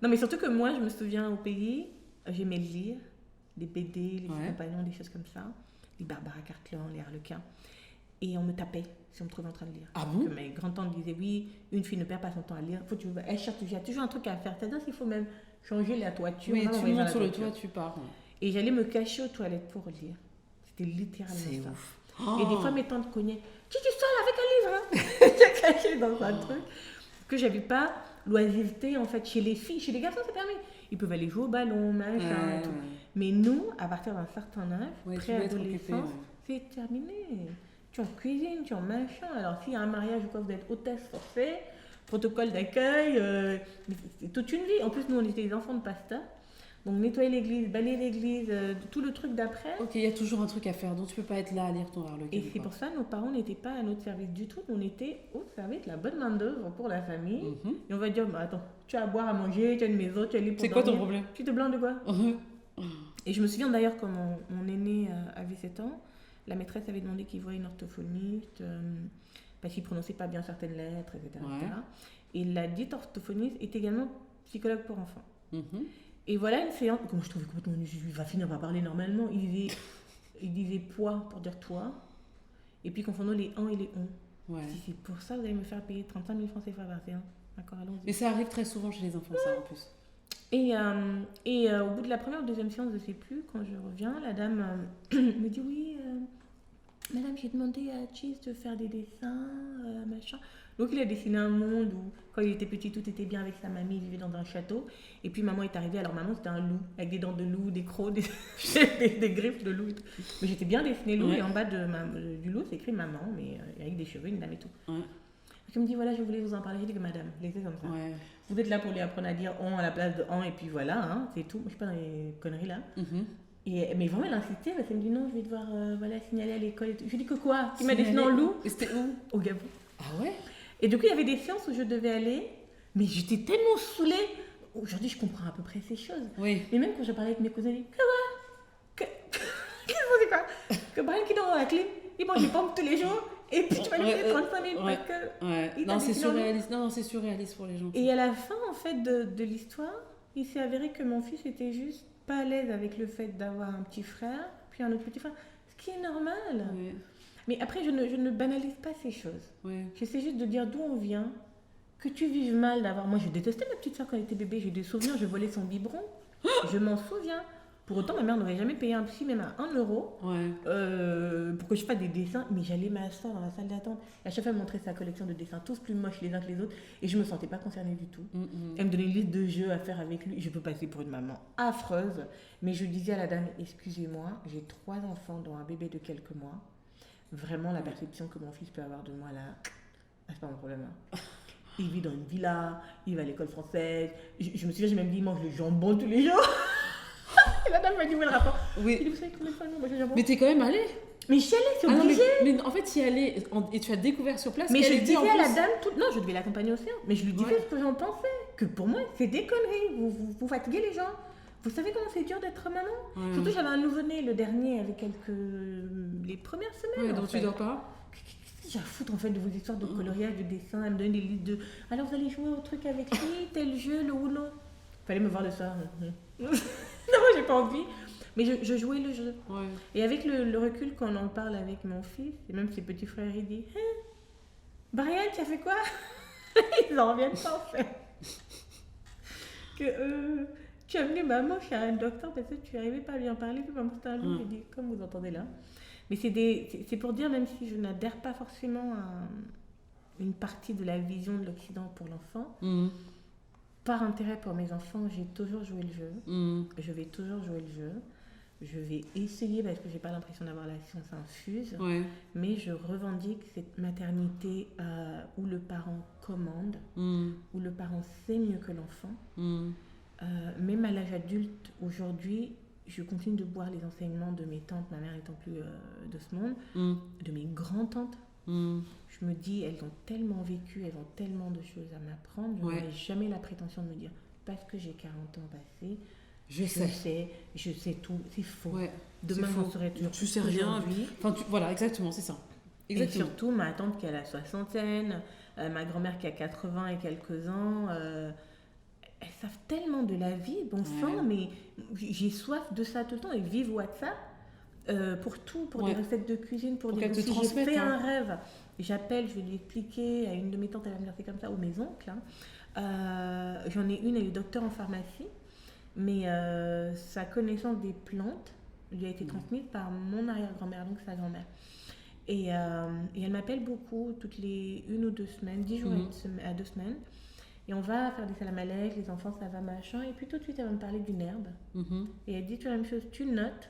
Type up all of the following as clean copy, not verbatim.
Non, mais surtout que moi, je me souviens au pays, j'aimais lire des BD, les compagnons, des choses comme ça, les Barbara Cartland, les Harlequins. Et on me tapait si on me trouvait en train de lire. Ah bon? Que mes grands-tantes disaient, oui, une fille ne perd pas son temps à lire. Elle cherche, il y a toujours un truc à faire. C'est-à-dire qu'il faut même changer la toiture. Oui, tu montes sur le toit, tu pars. Et j'allais me cacher aux toilettes pour lire. C'était littéralement ça. C'est ouf. Et des fois, mes tantes cognaient. Tu sors avec un livre, hein? J'étais cachée dans un truc. Que j'avais pas l'oisiveté, en fait, chez les filles. Chez les garçons, c'est permis. Ils peuvent aller jouer au ballon, machin, et tout. Mais nous, à partir d'un certain âge, préadolescence, c'est terminé. Tu en cuisine, tu en machin. Alors, s'il y a un mariage ou quoi, vous êtes hôtesse forfait, protocole d'accueil, c'est toute une vie. En plus, nous, on était des enfants de pasteur. Donc, nettoyer l'église, balayer l'église, tout le truc d'après. Ok, il y a toujours un truc à faire, donc tu peux pas être là à lire ton Harlequin. Et c'est pour ça que nos parents n'étaient pas à notre service du tout. On était au service de la bonne main-d'œuvre pour la famille. Et on va dire, bah, attends, tu as à boire, à manger, tu as une maison, tu as une lit pour dormir. C'est quoi ton problème? Tu te blancs de quoi? Et je me souviens d'ailleurs, quand mon aîné avait 7 ans, la maîtresse avait demandé qu'il voie une orthophoniste parce qu'il ne prononçait pas bien certaines lettres, etc. Et la dite orthophoniste est également psychologue pour enfants. Et voilà une séance, comme je trouvais complètement nul, il va finir par parler normalement. Il disait poids pour dire toi, et puis confondant les ans et les on. Ouais. Si c'est pour ça, vous allez me faire payer 35 000 francs CFA par séance. D'accord, allons-y. Mais ça arrive très souvent chez les enfants, ça en plus. Et au bout de la première ou deuxième séance, je ne sais plus, quand je reviens, la dame me dit oui, madame, j'ai demandé à Cheese de faire des dessins, machin. Donc il a dessiné un monde où, quand il était petit, tout était bien avec sa mamie, il vivait dans un château. Et puis maman est arrivée, alors maman c'était un loup, avec des dents de loup, des crocs, des griffes de loup et tout. Mais j'étais bien dessiné loup, et en bas du loup c'est écrit maman, mais avec des cheveux, une dame et tout. Donc il me dit voilà, je voulais vous en parler. J'ai dit que madame, laissez comme ça. Vous êtes là pour lui apprendre à dire on à la place de on, et puis voilà, hein, c'est tout. Moi je suis pas dans les conneries là. Mais vraiment elle insistait, parce qu'elle me dit non, je vais devoir signaler à l'école et tout. Je lui dis que quoi? Il m'a dessiné en loup. Et c'était où? Au Gabon. Ah ouais? Et du coup, il y avait des séances où je devais aller, mais j'étais tellement saoulée. Aujourd'hui, je comprends à peu près ces choses. Oui. Mais même quand je parlais avec mes cousins, ils disaient c'est quoi? Que Brian qui dort dans la clim, il mange des pommes tous les jours, et puis tu vas lui payer 35 000 parce que. Non, c'est surréaliste. Non, c'est surréaliste pour les gens. Et à la fin, en fait, de l'histoire, il s'est avéré que mon fils était juste pas à l'aise avec le fait d'avoir un petit frère, puis un autre petit frère. Ce qui est normal. Mais après, je ne banalise pas ces choses. J'essaie juste de dire d'où on vient, que tu vives mal d'avoir... Moi, je détestais ma petite soeur quand elle était bébé. J'ai des souvenirs, je volais son biberon. Je m'en souviens. Pour autant, ma mère n'aurait jamais payé un psy, même à 1 euro, pour que je fasse des dessins. Mais j'allais m'asseoir dans la salle d'attente. Et à chaque fois, elle me montrait sa collection de dessins, tous plus moches les uns que les autres. Et je ne me sentais pas concernée du tout. Elle me donnait une liste de jeux à faire avec lui. Je peux passer pour une maman affreuse. Mais je disais à la dame, excusez-moi, j'ai 3 enfants, dont un bébé de quelques mois. Vraiment, la perception que mon fils peut avoir de moi, là, c'est pas mon problème. Hein. Il vit dans une villa, il va à l'école française. Je me souviens, j'ai même dit, il mange le jambon tous les jours. Et la dame m'a dit, où est le rapport? Oui. Il dit, vous savez combien de fois, non, moi j'ai le jambon. Mais t'es quand même allée? Mais j'y allais, c'est obligé. Mais en fait, y aller, et tu as découvert sur place. Mais je disais à la dame, non, je devais l'accompagner au séance, mais je lui disais ce que j'en pensais. Que pour moi, c'est des conneries. Vous fatiguez les gens. Vous savez comment c'est dur d'être maman? Surtout, j'avais un nouveau-né, le dernier, avec les premières semaines. Donc tu dors pas? Qu'est-ce que j'ai à foutre en fait de vos histoires de coloriage, de dessin? Elle me donne des listes de. Alors vous allez jouer au truc avec lui, tel jeu, le Uno. Fallait me voir le soir. Non, moi j'ai pas envie. Mais je jouais le jeu. Et avec le recul, quand on en parle avec mon fils, et même ses petits frères, il dit Brian, tu as fait quoi? Ils en reviennent pas en fait. Que. Tu as amené maman chez un docteur parce que tu n'arrivais pas à lui en parler, puis maman c'était un loup, j'ai dit, comme vous entendez là. Mais c'est pour dire, même si je n'adhère pas forcément à une partie de la vision de l'Occident pour l'enfant, par intérêt pour mes enfants, j'ai toujours joué le jeu. Je vais toujours jouer le jeu. Je vais essayer, parce que j'ai pas l'impression d'avoir la science infuse, mais je revendique cette maternité où le parent commande, où le parent sait mieux que l'enfant. Même à l'âge adulte, aujourd'hui, je continue de boire les enseignements de mes tantes, ma mère étant plus de ce monde, de mes grands-tantes. Je me dis, elles ont tellement vécu, elles ont tellement de choses à m'apprendre. Je n'aurai jamais la prétention de me dire, parce que j'ai 40 ans passés, je sais tout. C'est faux. Demain, j'en saurai toujours. Tu sais rien. Enfin, voilà, exactement, c'est ça. Exactement. Et surtout, ma tante qui a la soixantaine, ma grand-mère qui a 80 et quelques ans... elles savent tellement de la vie, bon sang, mais j'ai soif de ça tout le temps. Et vive WhatsApp pour tout, pour des recettes de cuisine, pour des... Si j'ai fait un rêve, j'appelle, je vais lui expliquer à une de mes tantes, elle va me dire c'est comme ça, ou mes oncles. J'en ai une, elle est docteur en pharmacie, mais sa connaissance des plantes lui a été transmise par mon arrière-grand-mère, donc sa grand-mère. Et elle m'appelle beaucoup, toutes les 1 ou 2 semaines, 10 jours à 2 semaines. Et on va faire des salamalecs, les enfants, ça va, machin. Et puis tout de suite, elle va me parler d'une herbe. Et elle dit, tu as la même chose, tu notes.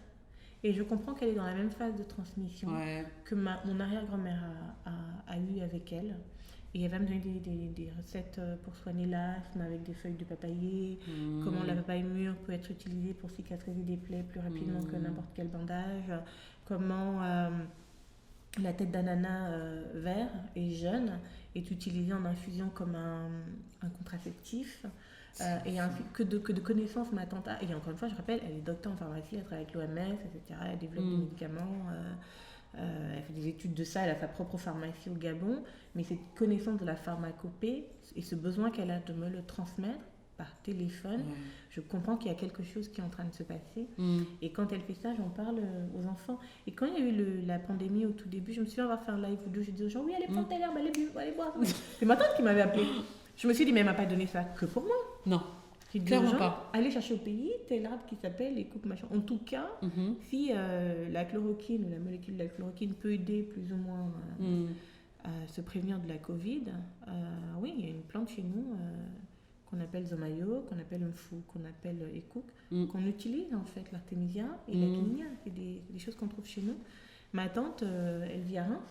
Et je comprends qu'elle est dans la même phase de transmission que mon arrière-grand-mère a eu avec elle. Et elle va me donner des recettes pour soigner l'asthme avec des feuilles de papayer, comment la papaye mûre peut être utilisée pour cicatriser des plaies plus rapidement que n'importe quel bandage, comment la tête d'ananas vert et jeune est utilisée en infusion comme un contraceptif. Et ainsi que de connaissances, ma tante a. Et encore une fois, je rappelle, elle est docteur en pharmacie, elle travaille avec l'OMS, etc. Elle développe des médicaments. Elle fait des études de ça, elle a sa propre pharmacie au Gabon, mais cette connaissance de la pharmacopée et ce besoin qu'elle a de me le transmettre par téléphone, je comprends qu'il y a quelque chose qui est en train de se passer. Et quand elle fait ça, j'en parle aux enfants. Et quand il y a eu la pandémie au tout début, je me suis dit, on va faire un live ou deux, j'ai dit aux gens, oui, allez prendre telle herbe, allez boire. C'est ma tante qui m'avait appelé. Je me suis dit, mais elle m'a pas donné ça que pour moi. Non. Clairement pas. Allez chercher au pays tel arbre qui s'appelle écoute machin. En tout cas, si la chloroquine ou la molécule de la chloroquine peut aider plus ou moins à se prévenir de la Covid, oui, il y a une plante chez nous qu'on appelle Zomayo, qu'on appelle Mfou, qu'on appelle Ekouk, qu'on utilise en fait, l'artémisia et la guinia. C'est des choses qu'on trouve chez nous. Ma tante, elle vit à Reims.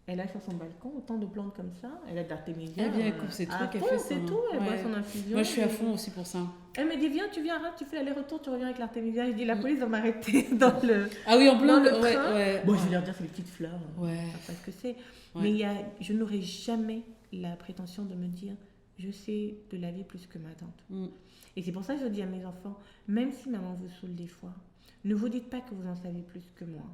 Elle a sur son balcon autant de plantes comme ça. Elle a de l'artémisia. Elle vient, elle coupe ses trucs, elle fait c'est tout. Elle boit son infusion. Moi, je suis à fond aussi pour ça. Elle me dit, viens, tu viens à Reims, tu fais l'aller-retour, tu reviens avec l'artémisia. Je dis, la police va m'arrêter dans le Ah oui, en plein le train. Bon, je vais leur dire, c'est des petites fleurs. Ouais. Je sais pas ce que c'est. Mais je n'aurais jamais la prétention de me dire, je sais de la vie plus que ma tante. Et c'est pour ça que je dis à mes enfants, même si maman vous saoule des fois, ne vous dites pas que vous en savez plus que moi.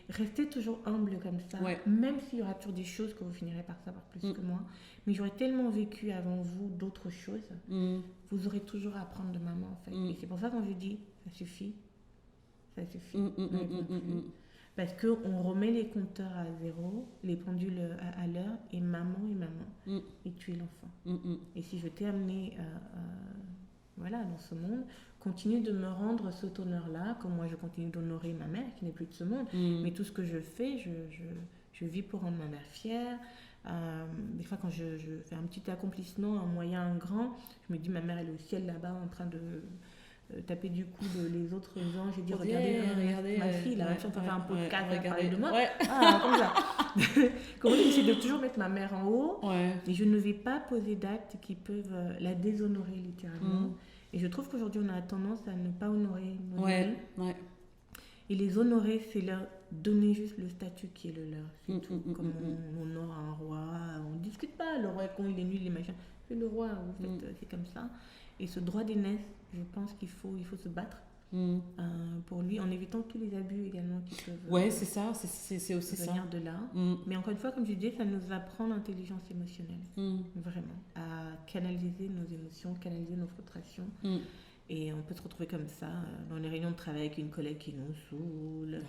Restez toujours humble comme ça, même s'il y aura toujours des choses que vous finirez par savoir plus que moi. Mais j'aurais tellement vécu avant vous d'autres choses, vous aurez toujours à apprendre de maman en fait. Et c'est pour ça que quand je dis, ça suffit. Parce qu'on remet les compteurs à zéro, les pendules à l'heure, et maman, et tu es l'enfant. Et si je t'ai amené dans ce monde, continue de me rendre cet honneur-là, comme moi je continue d'honorer ma mère qui n'est plus de ce monde. Mais tout ce que je fais, je vis pour rendre ma mère fière. Des fois, quand je fais un petit accomplissement, un moyen, un grand, je me dis, ma mère elle est au ciel là-bas en train de taper du coude les autres gens. J'ai dit, regardez ma fille là, on peut faire un podcast, parler de moi. Comme ça. Comme j'essaie de toujours mettre ma mère en haut, et je ne vais pas poser d'actes qui peuvent la déshonorer littéralement. Et je trouve qu'aujourd'hui, on a tendance à ne pas honorer nos amis. Et les honorer, c'est leur donner juste le statut qui est le leur. C'est tout. Comme on honore un roi, on ne discute pas. Le roi, quand il est nul, les machins. C'est le roi, en fait, c'est comme ça. Et ce droit d'aînesse, je pense qu'il faut se battre pour lui, en évitant tous les abus également qui peuvent c'est ça, c'est aussi venir ça. de là. Mais encore une fois, comme je disais, ça nous apprend l'intelligence émotionnelle. Vraiment. À canaliser nos émotions, canaliser nos frustrations. Et on peut se retrouver comme ça, dans les réunions de travail avec une collègue qui nous saoule.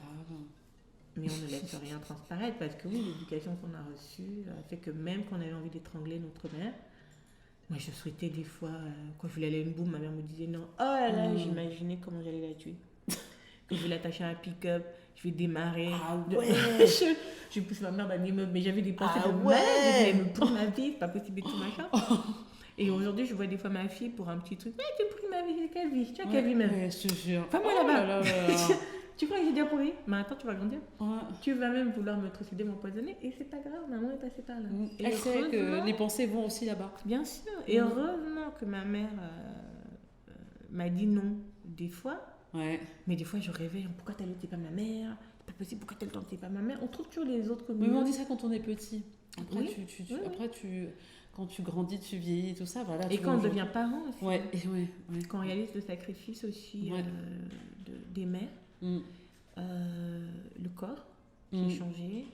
Mais on ne laisse rien transparaître parce que oui, l'éducation qu'on a reçue a fait que même quand on avait envie d'étrangler notre mère, moi je souhaitais des fois, quand je voulais aller à une boum, ma mère me disait non. Oh là là, j'imaginais comment j'allais la tuer. Que je vais l'attacher à un pick-up, je vais démarrer. Je pousse ma mère dans l'immeuble, mais j'avais des pensées de merde, je voulais me prendre ma vie, c'est pas possible et tout machin. Et aujourd'hui, je vois des fois ma fille pour un petit truc. Tu pris ma vie, quelle vie? Tu as quelle vie même? Je te jure. Enfin, moi là-bas. Tu crois que j'ai déjà pour lui? Mais attends, tu vas grandir. Tu vas même vouloir me trucider, m'empoisonner. Et c'est pas grave, maman est passée par là. Elle sait que les pensées vont aussi là-bas. Bien sûr. Et heureusement que ma mère m'a dit non des fois. Mais des fois, je rêvais. Pourquoi t'es pas ma mère? C'est pas possible. Pourquoi t'es pas ma mère? On trouve toujours les autres comme mais on dit ça quand on est petit. Après, oui. Quand tu grandis, tu vieillis, tout ça, voilà. Et quand on devient parent aussi. Quand on réalise le sacrifice aussi des mères, le corps qui est changé,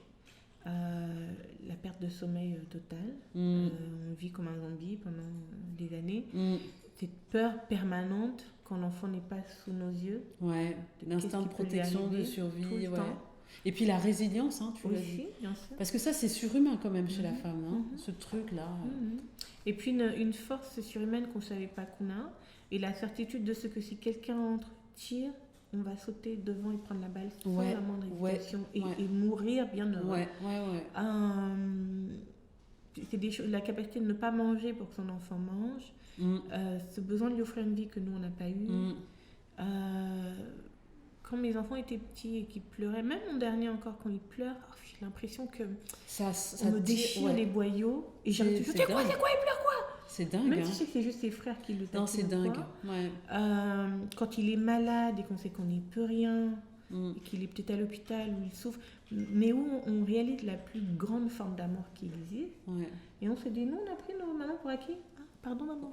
la perte de sommeil totale. On vit comme un zombie pendant des années. cette peur permanente quand l'enfant n'est pas sous nos yeux. Ouais, l'instinct de Qu'est-ce qui peut lui protection, de arriver survie. tout le Ouais. temps. Et puis la résilience, hein, tu l'as dit. Aussi, bien sûr. Parce que ça, c'est surhumain quand même chez la femme, hein, ce truc-là. Et puis une force surhumaine qu'on ne savait pas qu'on a, et la certitude de ce que si quelqu'un entre, tire, on va sauter devant et prendre la balle sans la moindre hésitation et mourir bien heureux. Ouais. C'est des choses, la capacité de ne pas manger pour que son enfant mange, ce besoin de lui offrir une vie que nous, on n'a pas eu. Quand mes enfants étaient petits et qu'ils pleuraient, même mon dernier encore, quand il pleure, j'ai l'impression que ça on me déchire les boyaux. Et j'ai toujours dit, c'est quoi, il pleure quoi? C'est dingue. Même si je sais que c'est juste ses frères qui le tapent. Non, c'est dingue. Ouais. Quand il est malade et qu'on sait qu'on n'y peut rien, et qu'il est peut-être à l'hôpital où il souffre, mais où on réalise la plus grande forme d'amour qui existe. Ouais. Et on se dit, nous, on a pris nos mamans pour acquis. Ah, pardon, maman.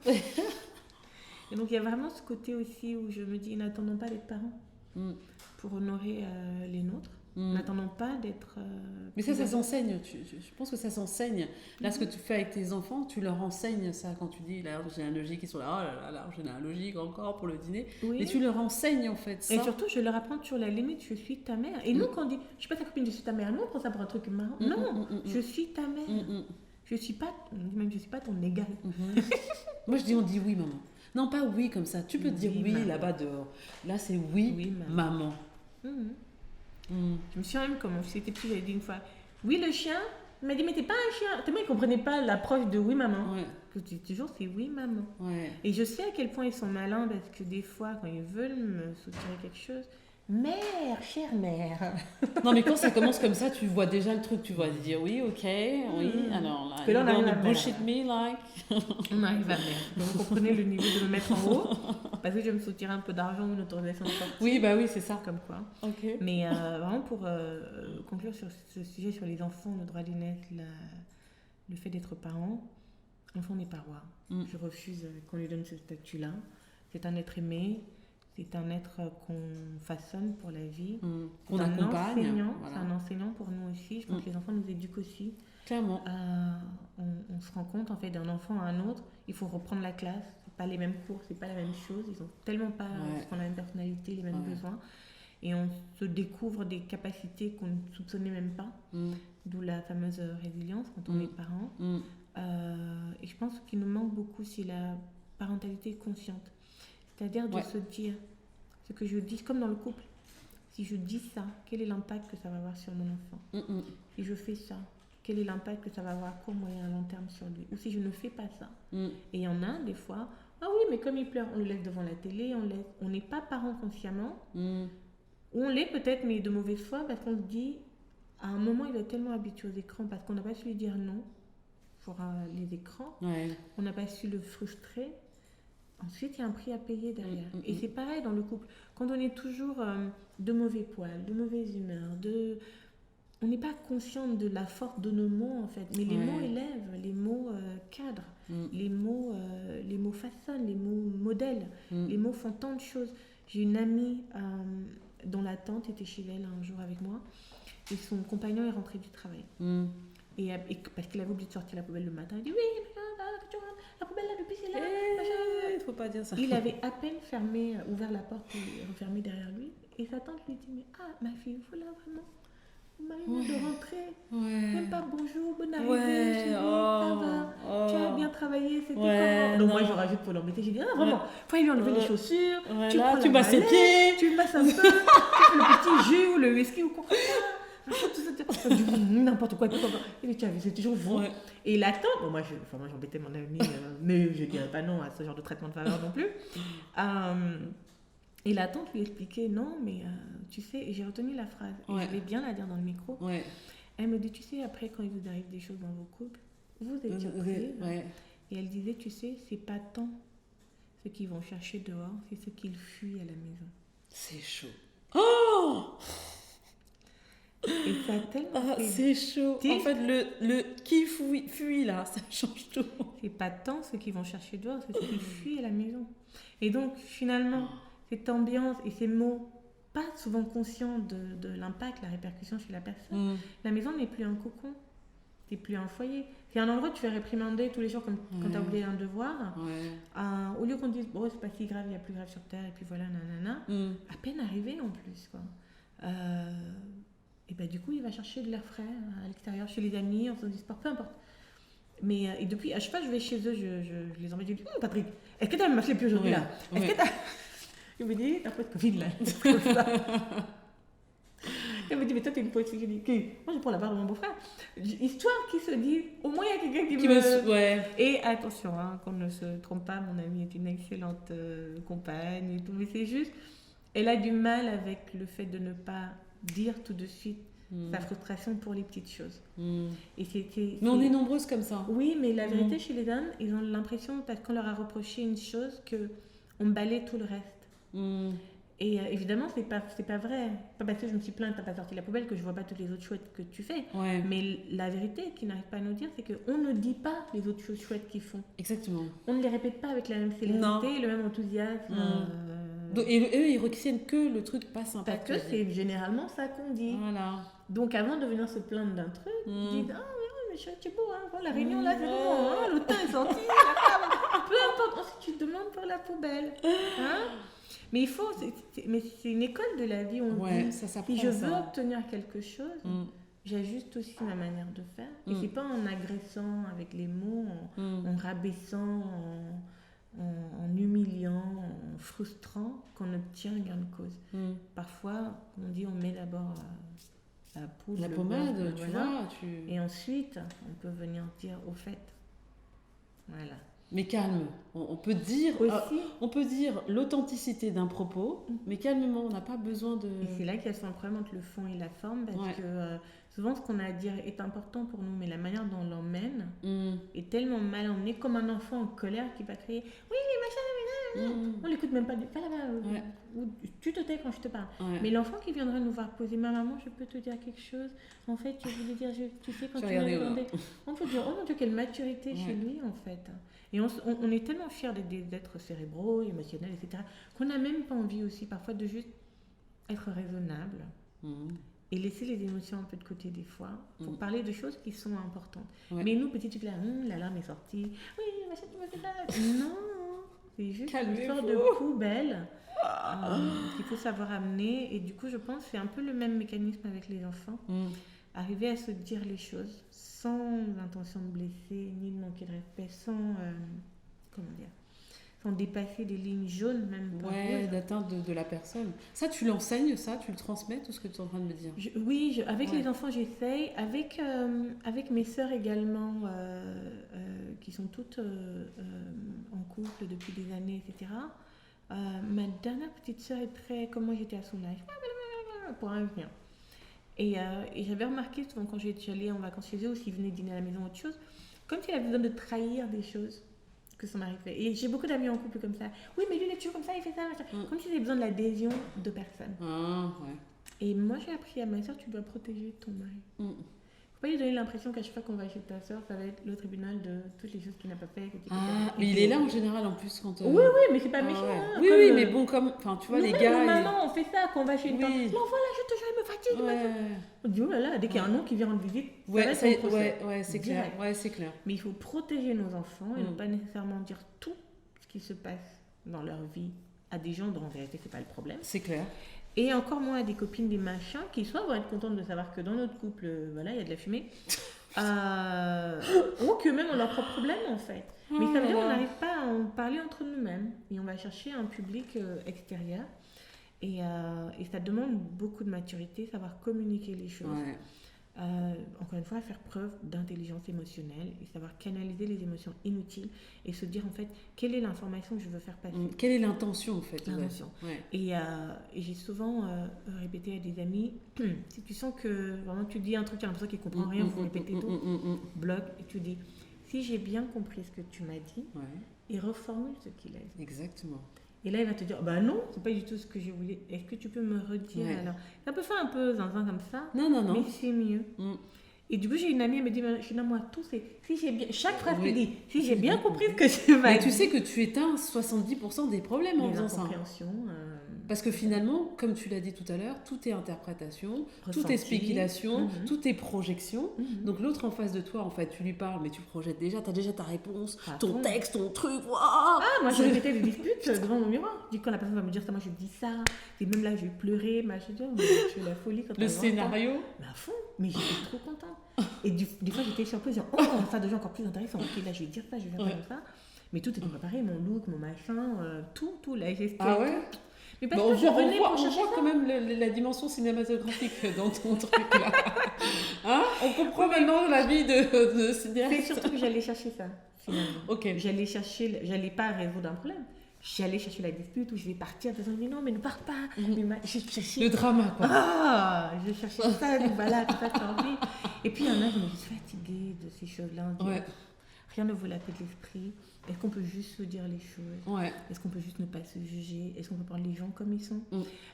Et donc, il y a vraiment ce côté aussi où je me dis, n'attendons pas d'être parents pour honorer les nôtres. N'attendons pas d'être... Mais ça s'enseigne. Je pense que ça s'enseigne. Là, ce que tu fais avec tes enfants, tu leur enseignes ça quand tu dis l'arbre généalogique, ils sont là, oh là là, l'arbre généalogique encore pour le dîner. Oui. Et tu leur enseignes en fait ça. Et surtout, je leur apprends toujours la limite, je suis ta mère. Et nous, quand on dit, je suis pas ta copine, je suis ta mère, nous, on prend ça pour un truc marrant. Non, je suis ta mère. Je suis pas, même je suis pas ton égal. Moi, on dit oui, maman. Non, pas oui comme ça. Tu peux dire oui là-bas dehors. Là, c'est oui maman. Je me souviens même comment j'étais petite, j'avais dit une fois, oui le chien, il m'a dit mais t'es pas un chien, tellement il comprenait pas l'approche de oui maman. Je dis toujours c'est oui maman. Et je sais à quel point ils sont malins parce que des fois quand ils veulent me soutirer quelque chose, mère, chère mère. Non mais quand ça commence comme ça, tu vois déjà le truc, tu vas dire oui, ok, oui, alors là, que là on arrive à bullshit me like. On arrive à mère. Donc vous comprenez le niveau de me mettre en haut parce que je vais me soutirer un peu d'argent ou une autorisation de sortie. Oui, bah oui, c'est ça. Comme quoi. Okay. Mais vraiment pour conclure sur ce sujet sur les enfants, le droit d'aînesse, le fait d'être parent, l'enfant n'est pas roi. Je refuse qu'on lui donne ce statut-là. C'est un être aimé. C'est un être qu'on façonne pour la vie. Qu'on accompagne. C'est un enseignant pour nous aussi. Je pense que les enfants nous éduquent aussi. Clairement. On se rend compte, en fait, d'un enfant à un autre, il faut reprendre la classe. C'est pas les mêmes cours, c'est pas la même chose. Ils ont tellement pas la même personnalité, les mêmes besoins. Et on se découvre des capacités qu'on ne soupçonnait même pas. D'où la fameuse résilience quand on est parent. Et je pense qu'il nous manque beaucoup, c'est la parentalité consciente. C'est-à-dire de se dire ce que je dis, comme dans le couple. Si je dis ça, quel est l'impact que ça va avoir sur mon enfant? Si je fais ça, quel est l'impact que ça va avoir à court, moyen, à long terme sur lui? Ou si je ne fais pas ça. Et il y en a des fois, ah oui, mais comme il pleure, on le laisse devant la télé, on n'est pas parent consciemment. Ou on l'est peut-être, mais de mauvaise foi, parce qu'on se dit, à un moment, il est tellement habitué aux écrans, parce qu'on n'a pas su lui dire non pour les écrans. On n'a pas su le frustrer. Ensuite, il y a un prix à payer derrière. Et c'est pareil dans le couple. Quand on est toujours de mauvais poil, de mauvaise humeur, on n'est pas consciente de la force de nos mots, en fait. Mais les mots élèvent, les mots cadrent, les mots façonnent, les mots modèlent. Les mots font tant de choses. J'ai une amie dont la tante était chez elle un jour avec moi. Et son compagnon est rentré du travail. Et parce qu'il avait oublié de sortir la poubelle le matin, il dit oui, la poubelle là depuis c'est là. Il faut pas dire ça. Il avait à peine ouvert la porte et refermé derrière lui. Et sa tante lui dit mais ma fille, vous là vraiment, vous m'avez de rentrer. Même pas bonjour, bonne arrivée, chérie, ça va, tu as bien travaillé, c'était comment? Donc moi je rajoute pour l'embêter, j'ai dit vraiment, faut lui enlever les chaussures, tu masses ses pieds, tu masses un peu, tu fais le petit jus ou le whisky ou quoi. N'importe quoi. C'est toujours vous. Et la tante, bon, moi j'embêtais mon amie, mais je dirais pas non à ce genre de traitement de faveur non plus. Et la tante lui expliquait non, mais tu sais, et j'ai retenu la phrase, et je vais bien la dire dans le micro. Elle me dit, tu sais, après quand il vous arrive des choses dans vos couples, vous êtes surpris. Et elle disait, tu sais, c'est pas tant ce qu'ils vont chercher dehors, c'est ce qu'ils fuient à la maison. C'est chaud. Oh! Et ça a tellement c'est chaud. En fait, le qui fuit là, ça change tout. C'est pas tant ce qu'ils vont chercher dehors, c'est ce qu'ils fuient à la maison. Et donc, finalement, cette ambiance et ces mots, pas souvent conscients de l'impact, la répercussion chez la personne, la maison n'est plus un cocon. t'es plus un foyer. C'est un endroit où tu fais réprimander tous les jours comme quand t'as oublié un devoir. Au lieu qu'on dise, bon, c'est pas si grave, il y a plus grave sur Terre, et puis voilà, nanana. À peine arrivé en plus, quoi. Et ben du coup, il va chercher de l'air frais à l'extérieur, chez les amis, en faisant du sport, peu importe. Mais et depuis, à chaque fois que je vais chez eux, je les emmène, je dis, Patrick, est-ce que t'as marché les pieds aujourd'hui là? Est-ce que t'as... Il me dit, t'as pas de Covid là. Comme ça. Elle me dit, mais toi, t'es une poète. Je dis, moi, je prends la part de mon beau-frère. Histoire qu'ils se disent, au moins, il y a quelqu'un qui me... Ouais. Et attention, qu'on ne se trompe pas, mon amie est une excellente compagne et tout, mais c'est juste, elle a du mal avec le fait de ne pas dire tout de suite sa frustration pour les petites choses. Et mais on est nombreuses comme ça. Oui, mais la vérité, chez les dames, ils ont l'impression, parce qu'on leur a reproché une chose, qu'on balaie tout le reste. Et évidemment, c'est pas vrai. Pas parce que je me suis plainte, t'as pas sorti la poubelle, que je vois pas toutes les autres chouettes que tu fais. Mais la vérité qu'ils n'arrivent pas à nous dire, c'est qu'on ne dit pas les autres choses chouettes qu'ils font. Exactement. On ne les répète pas avec la même célérité, le même enthousiasme. Et eux, ils retiennent que le truc pas sympa. Parce que c'est généralement ça qu'on dit. Voilà. Donc avant de venir se plaindre d'un truc, ils disent, mais chérie, tu es beau, hein. Bon, la réunion là, c'est bon, hein. Le teint est sorti, peu importe. Ensuite, tu demandes pour la poubelle. Hein. Mais il faut, mais c'est une école de la vie, on dit. Ça si je veux obtenir quelque chose, j'ajuste aussi ma manière de faire. Et c'est pas en agressant avec les mots, en rabaissant, en humiliant, en frustrant qu'on obtient gain de cause. Parfois, on dit, on met d'abord la poudre, la pommade, tu vois. Et ensuite, on peut venir dire au fait. Voilà. Mais calme, on peut dire l'authenticité d'un propos, mais calmement, on n'a pas besoin de... Et c'est là qu'il y a souvent le problème entre le fond et la forme, parce que souvent ce qu'on a à dire est important pour nous, mais la manière dont on l'emmène est tellement mal emmenée, comme un enfant en colère qui va crier « Oui, mais machin, on l'écoute même pas, pas là-bas, ou tu te tais quand je te parle. Mais l'enfant qui viendrait nous voir poser « Ma maman, je peux te dire quelque chose, en fait, je voulais dire, tu sais, quand tu m'as demandé... » On peut dire « Oh mon Dieu, quelle maturité chez lui, en fait. » Et on est tellement fiers d'être cérébraux, émotionnels, etc., qu'on n'a même pas envie aussi parfois de juste être raisonnable et laisser les émotions un peu de côté des fois pour parler de choses qui sont importantes. Mais nous, petits trucs là, l'alarme est sortie, oui, machin, tu me fais ça. Non, c'est juste une sorte de poubelle qu'il faut savoir amener. Et du coup, je pense que c'est un peu le même mécanisme avec les enfants. Arriver à se dire les choses sans intention de blesser, ni de manquer de respect, sans dépasser des lignes jaunes même. D'atteinte de la personne. Ça, tu l'enseignes, ça, tu le transmets, tout ce que tu es en train de me dire. Avec les enfants, j'essaye. Avec mes sœurs également, qui sont toutes en couple depuis des années, etc. Ma dernière petite sœur est très... Comme moi, j'étais à son âge. Pour un rien. Et j'avais remarqué souvent quand j'allais en vacances chez eux ou s'ils venaient dîner à la maison ou autre chose, comme s'il avait besoin de trahir des choses que son mari fait. Et j'ai beaucoup d'amis en couple comme ça. Oui, mais lui, il est toujours comme ça, il fait ça, machin. Comme s'il avait besoin de l'adhésion de personne. Et moi, j'ai appris à ma soeur, tu dois protéger ton mari. Faut pas lui donner l'impression qu'à chaque fois qu'on va chez ta soeur, ça va être le tribunal de toutes les choses qu'il n'a pas fait. Mais il est là en général en plus quand... Oui, mais c'est pas méchant. Hein, oui, mais bon, comme... Enfin, tu vois, les gars... Maman, on fait ça quand on va chez une tante. Non, voilà, je te jure, il me fatigue. On dit, oh là là, dès qu'il y a un nom qui vient rendre visite, c'est clair. C'est clair. Mais il faut protéger nos enfants et ne pas nécessairement dire tout ce qui se passe dans leur vie à des gens dont en vérité, c'est pas le problème. C'est clair. Et encore moins à des copines, des machins, qui soit vont être contentes de savoir que dans notre couple, voilà, il y a de la fumée, ou que même ont leurs propres problèmes en fait. Mais ça veut dire qu'on n'arrive pas à en parler entre nous-mêmes et on va chercher un public extérieur. Et ça demande beaucoup de maturité, savoir communiquer les choses. Encore une fois, faire preuve d'intelligence émotionnelle et savoir canaliser les émotions inutiles et se dire en fait quelle est l'information que je veux faire passer. Quelle est l'intention en fait. L'intention. Et j'ai souvent répété à des amis, si tu sens que vraiment tu dis un truc, tu as l'impression qu'il ne comprend rien, il faut répéter tout, bloque et tu dis si j'ai bien compris ce que tu m'as dit, et reformule ce qu'il a dit. Exactement. Et là, il va te dire, bah non, c'est pas du tout ce que je voulais. Est-ce que tu peux me redire alors? Ça peut faire un peu zinzin comme ça, mais c'est mieux. Et du coup, j'ai une amie, elle me dit, moi, tout c'est, si j'ai bien, chaque phrase qu'elle dit, si j'ai bien compris ce que tu m'as dit. Mais tu sais que tu éteins 70% des problèmes en faisant ça. L'incompréhension, Parce que finalement, comme tu l'as dit tout à l'heure, tout est interprétation, Ressenti. tout est spéculation, tout est projection. Donc l'autre en face de toi, en fait, tu lui parles, mais tu projettes déjà, tu as déjà ta réponse, ton texte, ton truc. Waouh, moi j'ai répété des disputes devant mon miroir. Je dis quand la personne va me dire ça, moi je dis ça. Et même là, je vais pleurer, je fais la folie quand le scénario. À fond, mais j'étais trop contente. Et des fois, j'étais surprise, ça devient encore plus intéressant. Ok, là, je vais dire ça, je vais faire ça. Mais tout était préparé, mon look, mon machin, tout, la gestion. Ah ouais. Mais parce que je venais pour chercher on voit quand même la dimension cinématographique dans ton truc là. Hein, on comprend maintenant la vie de cinéaste. C'est surtout que j'allais chercher ça, finalement. Ok. J'allais pas résoudre un problème. J'allais chercher la dispute où je vais partir en disant mais non, mais ne pars pas. Le drama, quoi. Je cherchais ça, voilà, tout ça, t'as envie. Et puis il y en a, je me suis fatiguée de ces choses-là. Rien ne vaut la paix de l'esprit. Est-ce qu'on peut juste se dire les choses? Est-ce qu'on peut juste ne pas se juger? Est-ce qu'on peut prendre les gens comme ils sont?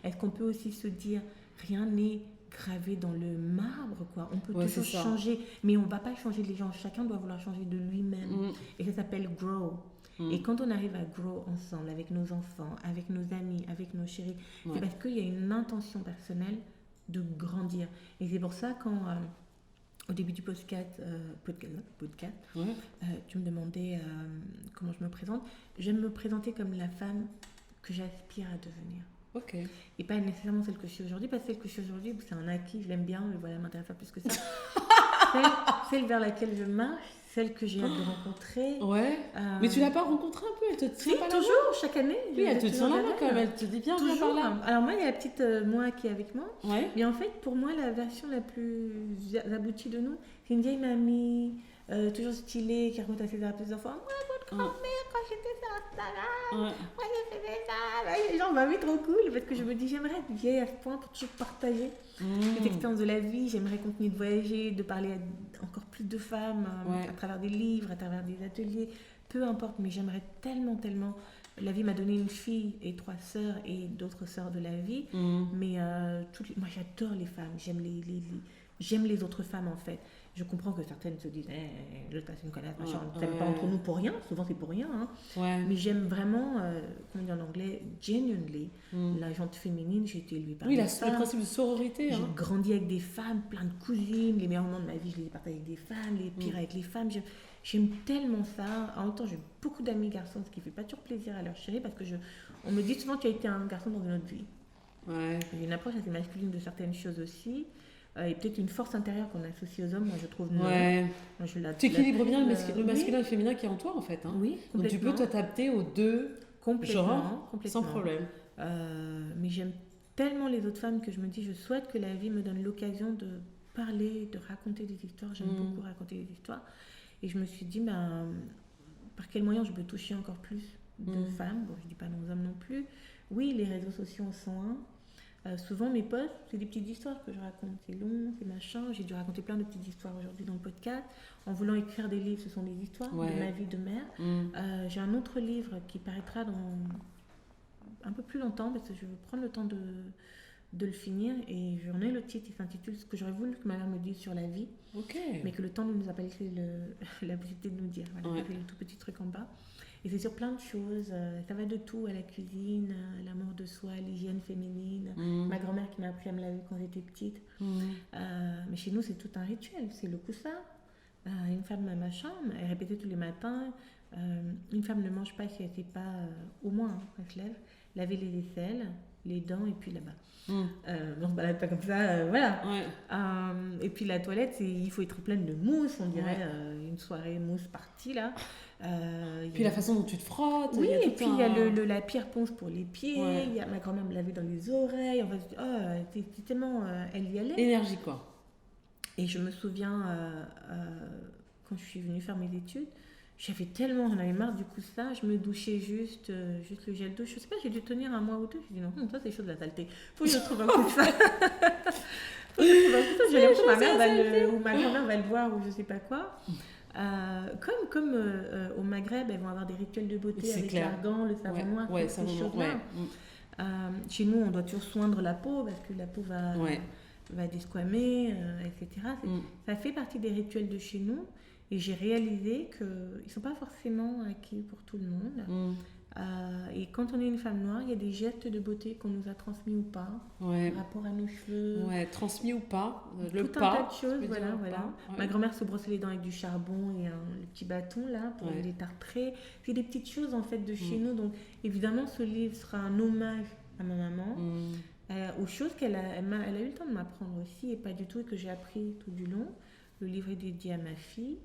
Est-ce qu'on peut aussi se dire rien n'est gravé dans le marbre, quoi? On peut toujours changer, mais on ne va pas changer les gens. Chacun doit vouloir changer de lui-même. Et ça s'appelle grow. Et quand on arrive à grow ensemble, avec nos enfants, avec nos amis, avec nos chéris, c'est parce qu'il y a une intention personnelle de grandir. Et c'est pour ça quand... au début du podcast, tu me demandais comment je me présente. J'aime me présenter comme la femme que j'aspire à devenir. Ok. Et pas nécessairement celle que je suis aujourd'hui, parce que celle que je suis aujourd'hui, c'est un acquis, je l'aime bien, mais voilà, elle m'intéresse pas plus que ça. celle vers laquelle je marche, celle que j'ai hâte de rencontrer. Mais tu l'as pas rencontrée un peu, elle te tient pas toujours, chaque année. Oui, elle te tient la main quand même, elle te dit bien, viens par là. Alors moi, il y a la petite moi qui est avec moi. Mais en fait, pour moi, la version la plus aboutie de nous, c'est une vieille mamie, toujours stylée, qui raconte à ses enfants. Moi, votre grand-mère, quand j'étais sur Instagram, moi, j'ai fait ça. Genre, mamie, trop cool, parce que je me dis, j'aimerais être vieille à ce point pour toujours partager cette expérience de la vie. J'aimerais continuer de voyager, de parler à encore plus de femmes à travers des livres, à travers des ateliers. Peu importe, mais j'aimerais tellement. La vie m'a donné une fille et 3 sœurs et d'autres sœurs de la vie. Mais moi, j'adore les femmes. J'aime les autres femmes, en fait. Je comprends que certaines se disent l'autre c'est une connasse, machin, on ne pas entre nous pour rien. Souvent, c'est pour rien. Mais j'aime vraiment, comment dire en anglais, genuinely, la gente féminine. J'ai été élevée par des femmes. Le principe de sororité. J'ai grandi avec des femmes, plein de cousines. Les meilleurs moments de ma vie, je les ai partagés avec des femmes. Les pires avec les femmes. J'aime tellement ça. En même temps, j'ai beaucoup d'amis garçons, ce qui ne fait pas toujours plaisir à leur chérie, parce que on me dit souvent tu as été un garçon dans une autre vie. J'ai une approche assez masculine de certaines choses aussi. Et peut-être une force intérieure qu'on associe aux hommes, moi je trouve. Tu équilibres bien le masculin et le féminin qui est en toi, en fait. Oui, complètement. Donc tu peux t'adapter aux deux genres sans problème. Mais j'aime tellement les autres femmes que je me dis, je souhaite que la vie me donne l'occasion de parler, de raconter des histoires. J'aime beaucoup raconter des histoires. Et je me suis dit, par quel moyen je peux toucher encore plus de femmes? Bon, je ne dis pas nos hommes non plus. Oui, les réseaux sociaux en sont un. Souvent, mes posts, c'est des petites histoires que je raconte. C'est long, c'est machin. J'ai dû raconter plein de petites histoires aujourd'hui dans le podcast. En voulant écrire des livres, ce sont des histoires de ma vie de mère. J'ai un autre livre qui paraîtra dans un peu plus longtemps, parce que je veux prendre le temps de le finir. Et j'en ai le titre, il s'intitule « Ce que j'aurais voulu que ma mère me dise sur la vie ». Mais que le temps ne nous a pas laissé la possibilité de nous dire. Voilà, j'ai fait le tout petit truc en bas. Et c'est sur plein de choses. Ça va de tout, à la cuisine, à l'amour de soi, à l'hygiène féminine. Ma grand-mère qui m'a appris à me laver quand j'étais petite. Mais chez nous, c'est tout un rituel. C'est le coussin. Une femme dans ma chambre, elle répétait tous les matins. Une femme ne mange pas si elle n'était pas, au moins, elle se lève, laver les aisselles, les dents et puis là-bas. On se balade pas comme ça, voilà. Et puis la toilette, il faut être pleine de mousse, on dirait une soirée mousse partie là. Puis la façon dont tu te frottes. Oui, et puis il y a la pierre ponce pour les pieds, il y a ma grand-mère me lavait dans les oreilles, c'est tellement, elle y allait. Énergie quoi. Et je me souviens, quand je suis venue faire mes études, j'avais tellement, j'en avais marre du coup ça, je me douchais juste le gel douche. Je sais pas, j'ai dû tenir un mois ou deux. Je dis non, ça c'est chaud de la saleté. Faut que je trouve un coup de ça. J'ai l'impression que ma mère ou ma grand-mère va le voir ou je sais pas quoi. Comme au Maghreb, elles vont avoir des rituels de beauté avec l'argan, le savon noir, ces choses-là. Chez nous, on doit toujours soindre la peau parce que la peau va desquamer, etc. Ça fait partie des rituels de chez nous. Et j'ai réalisé qu'ils ne sont pas forcément acquis pour tout le monde. Et quand on est une femme noire, il y a des gestes de beauté qu'on nous a transmis ou pas, par rapport à nos cheveux. Ouais, transmis ou pas, le tout pas. un tas de choses, voilà. Ouais. Ma grand-mère se brossait les dents avec du charbon et le petit bâton là pour les tartrer. C'est des petites choses en fait de chez nous. Donc évidemment, ce livre sera un hommage à ma maman, aux choses qu'elle a eu le temps de m'apprendre aussi et pas du tout et que j'ai appris tout du long. Le livre est dédié à ma fille.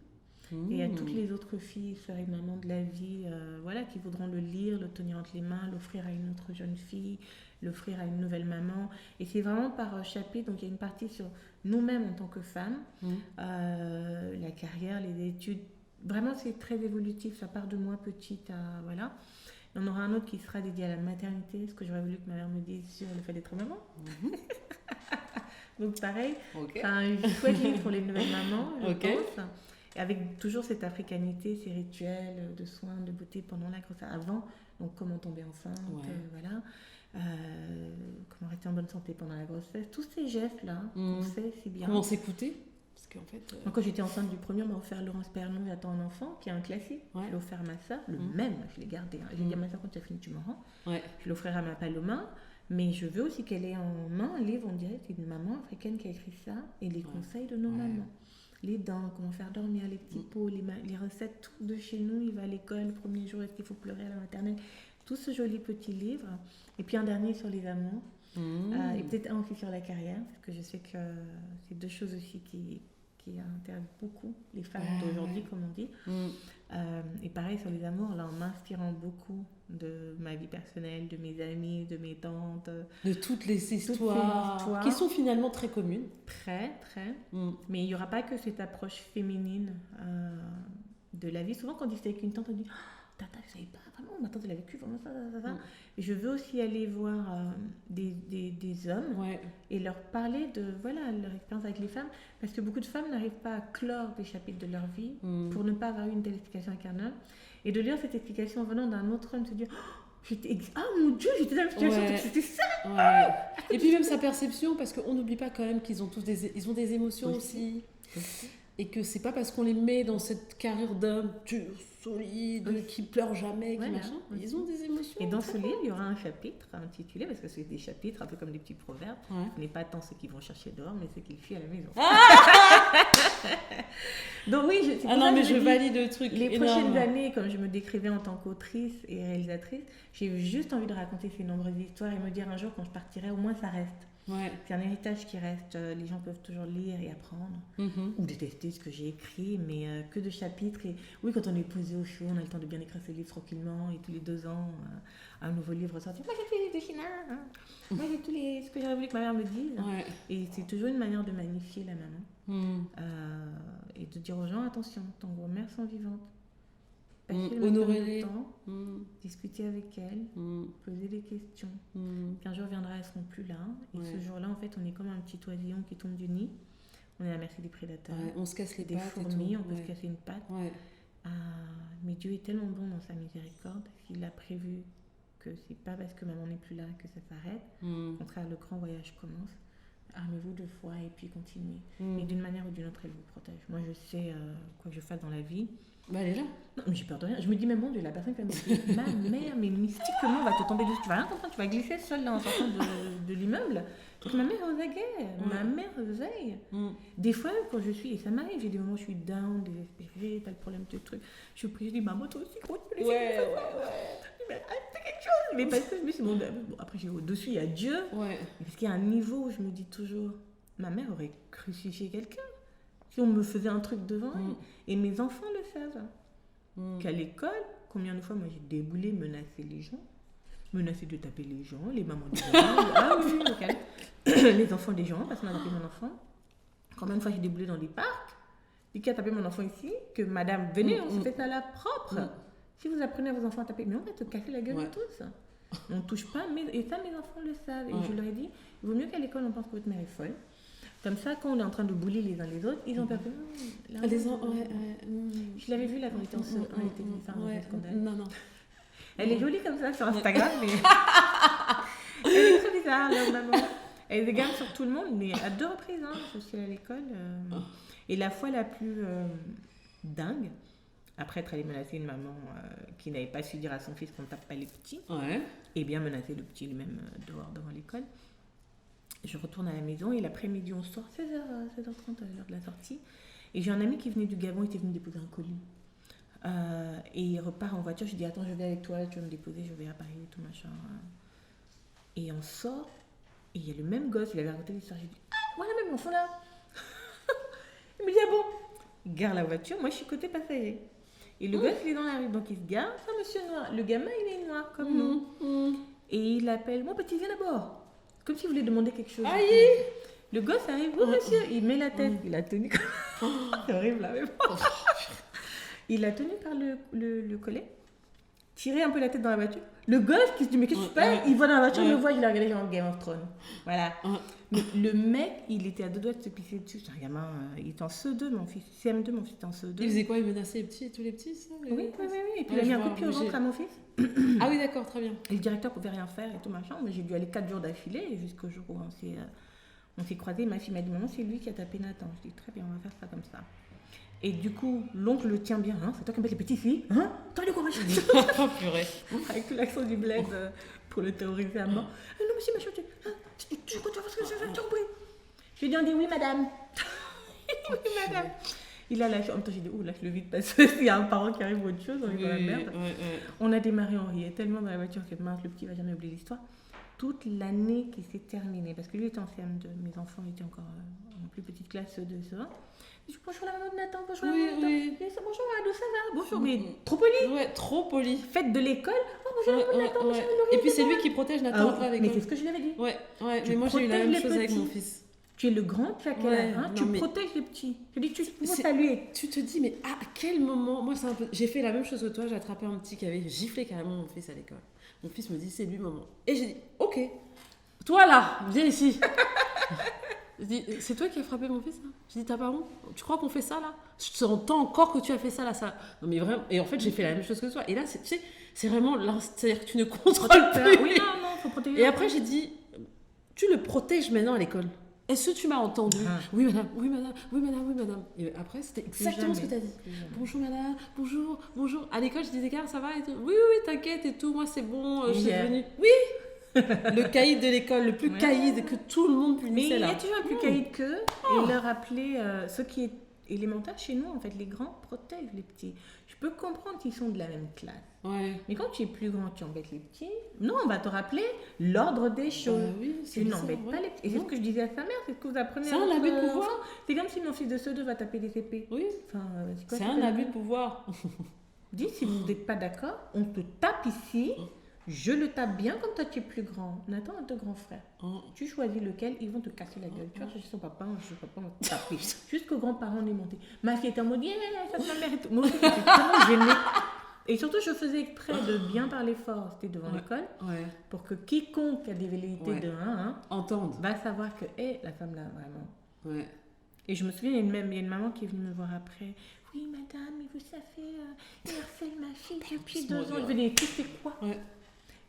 Et à toutes les autres filles, sœurs et mamans de la vie, qui voudront le lire, le tenir entre les mains, l'offrir à une autre jeune fille, l'offrir à une nouvelle maman. Et c'est vraiment par chapitre, donc il y a une partie sur nous-mêmes en tant que femmes, la carrière, les études. Vraiment, c'est très évolutif, ça part de moi petite à... Voilà. Il y en aura un autre qui sera dédié à la maternité, ce que j'aurais voulu que ma mère me dise sur le fait d'être maman. Donc pareil, un chouette livre pour les nouvelles mamans, je pense. Avec toujours cette africanité, ces rituels de soins, de beauté pendant la grossesse, avant, donc comment tomber enceinte, comment rester en bonne santé pendant la grossesse, tous ces gestes-là, on sait si bien. Comment s'écouter? Parce qu'en fait, Moi, quand j'étais enceinte du premier, on m'a offert Laurence Pernon, J'attends un enfant, qui est un classique. Je l'ai offert à ma soeur, le même, je l'ai gardé. J'ai dit à ma soeur, quand tu as fini, tu me rends. Je l'offrirai à ma Paloma. Mais je veux aussi qu'elle ait en main un livre, on dirait, c'est une maman africaine qui a écrit ça, et les conseils de nos mamans. Les dents, comment faire dormir, les petits pots, les recettes, tout de chez nous. Il va à l'école, le premier jour, est-ce qu'il faut pleurer à la maternelle? Tout ce joli petit livre. Et puis un dernier sur les amours. Et peut-être un aussi sur la carrière, parce que je sais que c'est deux choses aussi qui intéressent beaucoup les femmes d'aujourd'hui, comme on dit. Et pareil sur les amours, là, en m'inspirant beaucoup de ma vie personnelle, de mes amis, de mes tantes. De toutes ces histoires qui sont finalement très communes. Très. Mais il n'y aura pas que cette approche féminine de la vie. Souvent, quand on dit c'est avec une tante, on dit « Tata, je ne savais pas, vraiment, ma tante, elle a vécu vraiment ça. » Je veux aussi aller voir des hommes et leur parler de leur expérience avec les femmes, parce que beaucoup de femmes n'arrivent pas à clore des chapitres de leur vie pour ne pas avoir eu une telle explication avec un homme. Et de lire cette explication venant d'un autre homme, se dire mon Dieu, j'étais dans la situation, c'était ça. Et puis même sa perception, parce qu'on n'oublie pas quand même qu'ils ont tous ils ont des émotions aussi. Et que c'est pas parce qu'on les met dans cette carrière d'homme dur, solide, qui pleure jamais, qui machin. Ils ont des émotions. Et dans ce livre, il y aura un chapitre intitulé, parce que c'est des chapitres un peu comme des petits proverbes. Ce n'est pas tant ceux qui vont chercher dehors, mais ceux qui fuient à la maison. Donc oui, je valide le truc. Les prochaines années, comme je me décrivais en tant qu'autrice et réalisatrice, j'ai juste envie de raconter ces nombreuses histoires et me dire un jour quand je partirai, au moins ça reste. C'est un héritage qui reste, les gens peuvent toujours lire et apprendre, ou détester ce que j'ai écrit, mais que de chapitres. Et oui, quand on est posé au chaud, on a le temps de bien écrire ses livres tranquillement, et tous les 2 ans, un nouveau livre sorti. Moi, j'ai fait les livres de China, moi, j'ai tout ce que j'aurais voulu que ma mère me dise. Et c'est toujours une manière de magnifier la maman, et de dire aux gens, attention, ton grand-mère sont vivantes. Honorer-les, discuter avec elles, poser des questions. Qu'un jour viendra, elles ne seront plus là. Et ce jour-là, en fait, on est comme un petit oisillon qui tombe du nid. On est à la merci des prédateurs. On se casse les des pattes. Des fourmis, on peut se casser une patte. Mais Dieu est tellement bon dans sa miséricorde qu'il a prévu que c'est pas parce que maman n'est plus là que ça s'arrête. Au contraire, le grand voyage commence. Armez-vous de foi et puis continuez. Et d'une manière ou d'une autre, elle vous protège. Moi, je sais quoi que je fasse dans la vie. Elle est là. Non, mais j'ai peur de rien. Je me dis, mais mon Dieu, la personne qui va me dire, ma mère, mais mystiquement, va te tomber dessus. Tu vas rien comprendre, tu vas glisser seule là en sortant de l'immeuble. Donc, ma mère aux aguets, ma mère veille. Des fois, quand je suis, et ça m'arrive, j'ai des moments où je suis down, désespérée, t'as le problème de truc. Je prie, je dis, maman, toi aussi, comment tu peux laisser ça? Mais fais quelque chose. Mais parce que je me suis dit, bon, après, j'ai au-dessus, il y a Dieu. Mais parce qu'il y a un niveau où je me dis toujours, ma mère aurait crucifié quelqu'un. Si on me faisait un truc devant elle. Et mes enfants le savent. Qu'à l'école, combien de fois moi j'ai déboulé, menacé les gens, menacé de taper les gens, les mamans des gens, les enfants des gens, parce qu'on a tapé mon enfant. Combien de fois j'ai déboulé dans des parcs, et qui a tapé mon enfant ici, que madame, venez, on se fait à la propre. Si vous apprenez à vos enfants à taper, mais on va te casser la gueule de tous. On ne touche pas, et ça mes enfants le savent. Et je leur ai dit, il vaut mieux qu'à l'école on pense que votre mère est folle. Comme ça, quand on est en train de bully les uns les autres, ils ont peur que... Je l'avais vue là quand on était en scandale. Non. Elle est jolie comme ça sur Instagram, mais... Elle est très bizarre, leur maman. Elle dégaine sur tout le monde, mais à 2 reprises, je suis allée à l'école. Et la fois la plus dingue, après être allée menacer une maman qui n'avait pas su dire à son fils qu'on ne tape pas les petits, et bien menacer le petit lui-même dehors devant l'école. Je retourne à la maison et l'après-midi on sort, 16h30 à l'heure de la sortie, et j'ai un ami qui venait du Gabon, il était venu déposer un colis. Et il repart en voiture, je dis attends je vais avec toi, tu vas me déposer, je vais à Paris et tout machin. Et on sort, et il y a le même gosse, il avait raconté l'histoire, j'ai dit ah voilà même enfant là. Il me dit ah bon, il gare la voiture, moi je suis côté passager. Et le gosse il est dans la rue, donc il se gare, c'est un monsieur noir, le gamin il est noir comme nous. Et il appelle, mon petit viens d'abord, comme s'il voulait demander quelque chose. Aïe. Le gosse arrive, oui monsieur, il met la tête, il a tenu c'est horrible là, mais bon. Il l'a tenu par le collet, tiré un peu la tête dans la voiture. Le gosse qui se dit mais qu'est-ce que tu fais? Il voit dans la voiture, il le voit, il a regardé genre Game of Thrones. Voilà. Mais le mec, il était à deux doigts de se pisser dessus. C'est un gamin, il était en CE2, mon fils. CM2, mon fils était en CE2. Il faisait quoi? Il menaçait les petits, tous les petits ça, Oui. Et puis il a mis un coup de pied au ventre à mon fils. Ah oui, d'accord, très bien. Et le directeur pouvait rien faire et tout machin. Mais j'ai dû aller 4 jours d'affilée jusqu'au jour où on s'est croisés. Ma fille m'a dit maman, c'est lui qui a tapé Nathan. Je dis très bien, on va faire ça comme ça. Et du coup, l'oncle le tient bien, hein, c'est toi qui embêtes les petits filles, hein? T'as le courage. Oh purée. Avec l'accent du bled pour le terroriser à mort. Non, monsieur, machin, tu crois que tu vas faire ce que je fais, tu as compris? Je lui ai dit, on dit oui, madame. Oui, madame. Il a lâché. En même temps, j'ai dit, oh, lâche-le vite parce que s'il y a un parent qui arrive ou autre chose, on est dans la merde. On a démarré, on riait tellement dans la voiture que mince, le petit va jamais oublier l'histoire. Toute l'année qui s'est terminée, parce que lui était en CM2, mes enfants étaient encore en plus petite classe de ça. Bonjour la maman de Nathan, bonjour la maman de Nathan. Bonjour Ado, ça va? Bonjour, mais trop poli. Ouais, trop poli. Fête de l'école. Oh, bonjour la maman de Nathan, bonjour Laurie. Et puis c'est lui qui protège Nathan après avec mais c'est ce que je lui avais dit. Ouais, mais moi j'ai eu la même chose avec mon fils. Tu es le grand, tu as quel âge, hein? Tu protèges les petits. Je dis, tu peux saluer. Tu te dis, mais à quel moment? Moi, c'est un peu. J'ai fait la même chose que toi, j'ai attrapé un petit qui avait giflé carrément mon fils à l'école. Mon fils me dit, c'est lui, maman. Et j'ai dit, ok. Toi là, viens ici. Je dis, c'est toi qui as frappé mon fils là? Je dis, t'as pas honte? Tu crois qu'on fait ça là? Je t'entends encore que tu as fait ça là, ça. Non mais vraiment. Et en fait, j'ai fait la même chose que toi. Et là, tu sais, c'est vraiment. C'est-à-dire que tu ne contrôles plus. Oui, non, faut protéger. Et après, j'ai dit, tu le protèges maintenant à l'école. Est-ce que tu m'as entendu? Oui madame, oui madame, oui madame, oui madame. Et après, c'était exactement ce que tu as dit. Bonjour madame, bonjour, bonjour. À l'école, je disais, gars, ça va et tout. Oui, t'inquiète et tout. Moi, c'est bon, je suis devenue. Oui. Le caïd de l'école, le plus caïd que tout le monde punissait là. Mais il y a toujours un plus caïd qu'eux. Et leur rappeler ce qui est élémentaire chez nous, en fait, les grands protègent les petits. Je peux comprendre qu'ils sont de la même classe. Ouais. Mais quand tu es plus grand, tu embêtes les petits. Non, on va te rappeler l'ordre des choses. Oui, tu n'embêtes pas les petits. Et c'est ce que je disais à sa mère, c'est ce que vous apprenez. C'est un abus de pouvoir. C'est comme si mon fils de CE2 va taper des épées. Oui. Enfin, c'est un abus de pouvoir. Dis, si vous n'êtes pas d'accord, on te tape ici. Je le tape bien comme toi tu es plus grand. Nathan a 2 grands frères. Tu choisis lequel, ils vont te casser la gueule. Tu vas chercher son papa, son papa va te taper. Jusqu'aux grands-parents on est monté. Ma fille était en mode, ça c'est ma mère et tout. Moi aussi j'étais tellement gênée. Et surtout je faisais exprès de bien parler fort, c'était devant l'école, pour que quiconque a des velléités de entende, va savoir que la femme là vraiment. Et je me souviens, il y a une maman qui est venue me voir après. Oui madame, mais vous savez, il harcèle ma fille depuis 2 ans. Je venais dire, tu sais quoi?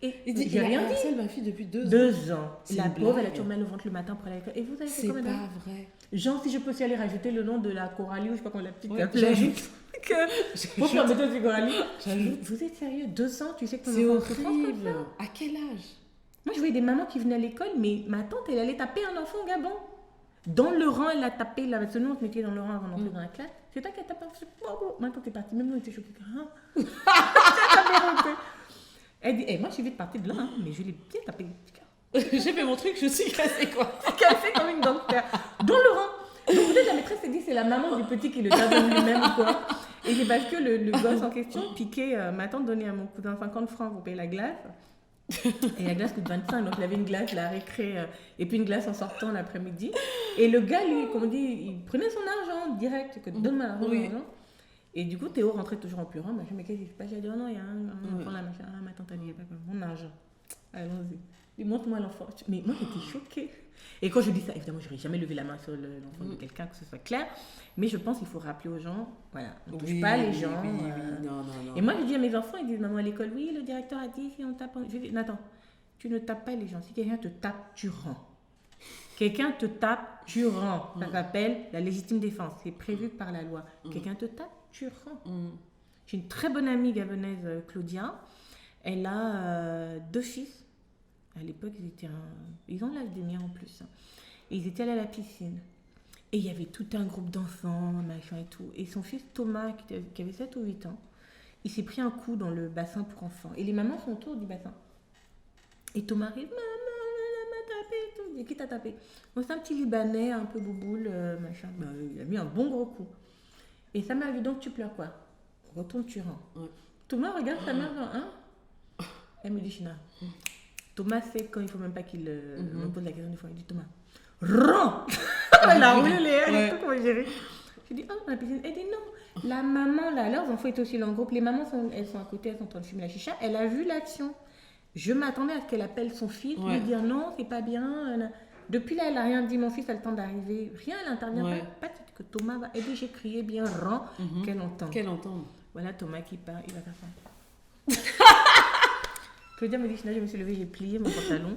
Et j'ai rien dit. Elle ma fille depuis 2 ans. 2 ans. La pauvre, elle a toujours mal au ventre le matin pour aller à l'école. Et vous avez fait combien d'années? C'est pas vrai. Genre, si je peux aussi aller rajouter le nom de la Coralie, ou je sais pas comment la petite s'appelait. J'ajoute. Pourquoi la méthode de Coralie? J'ajoute. Vous êtes sérieux? 2 ans, tu sais que ton enfant c'est horrible. À quel âge? Moi, je voyais des mamans qui venaient à l'école, mais ma tante, elle allait taper un enfant au Gabon. Dans le rang, elle a tapé, là, parce que nous, on se mettait dans le rang avant d'entrer dans la classe. C'est toi qui as tapé un enfant. Ma tante est partie, même nous, on était choqués. Elle dit, moi je suis vite partie de là, mais je l'ai bien tapé. J'ai fait mon truc, je suis cassée quoi. Cassée comme une dentelle. Dans le rang. Donc peut-être la maîtresse s'est dit, c'est la maman du petit qui le tape de lui-même ou quoi. Et c'est parce que le gosse en question piquait, ma tante donnait à mon cousin 50 francs pour payer la glace. Et la glace coûte 25, donc il avait une glace, la récré, et puis une glace en sortant l'après-midi. Et le gars, lui, comme on dit, il prenait son argent direct, que donne-moi l'argent. Et du coup, Théo rentrait toujours en pleurant. Je me dis, qu'est-ce qui se passe? J'ai dit, oh non, il y a un enfant là, machin. Ah, ma tante a dit, mon argent. Allons-y. Il montre-moi l'enfant. Mais moi, j'étais choquée. Et quand je dis ça, évidemment, je n'aurais jamais levé la main sur l'enfant de quelqu'un, que ce soit clair. Mais je pense qu'il faut rappeler aux gens, voilà, on ne touche pas les gens. Non. Et moi, je dis à mes enfants, ils disent, maman, à l'école, oui, le directeur a dit, si on tape. Je dis, Nathan, tu ne tapes pas les gens. Si quelqu'un te tape, tu rends. Quelqu'un te tape, tu rends. Ça s'appelle la légitime défense. C'est prévu par la loi. Quelqu'un te tape, tu rends. J'ai une très bonne amie gabonaise, Claudia. Elle a 2 fils. À l'époque, ils ont l'âge des miens en plus. Et ils étaient allés à la piscine. Et il y avait tout un groupe d'enfants, machin et tout. Et son fils Thomas, qui avait 7 ou 8 ans, il s'est pris un coup dans le bassin pour enfants. Et les mamans sont autour du bassin. Et Thomas arrive, maman m'a tapé et tout. Il dit, qui t'a tapé? Bon, c'est un petit Libanais, un peu bouboule, machin. Ben, il a mis un bon gros coup. Et sa mère lui dit, donc tu pleures quoi? Retourne, tu rends. Ouais. Thomas regarde sa mère, hein? Elle me dit, China. Thomas sait quand il faut même pas qu'il me pose la question des fois. Il dit, Thomas, rends! Elle a roulé les ailes et tout, comment gérer. Je dis, oh, la piscine. Elle dit, non. La maman, là, leurs enfants étaient aussi dans le groupe. Les mamans, elles sont à côté, elles sont en train de fumer la chicha. Elle a vu l'action. Je m'attendais à ce qu'elle appelle son fils, lui dire non, c'est pas bien. Depuis là, elle n'a rien dit. Mon fils a le temps d'arriver. Rien, elle n'intervient pas. Que Thomas va aider. J'ai crié bien, rends, qu'elle entende. Qu'elle entende. Voilà Thomas qui part, il va faire ça. Claudia me dit, je me suis levée, j'ai plié mon pantalon.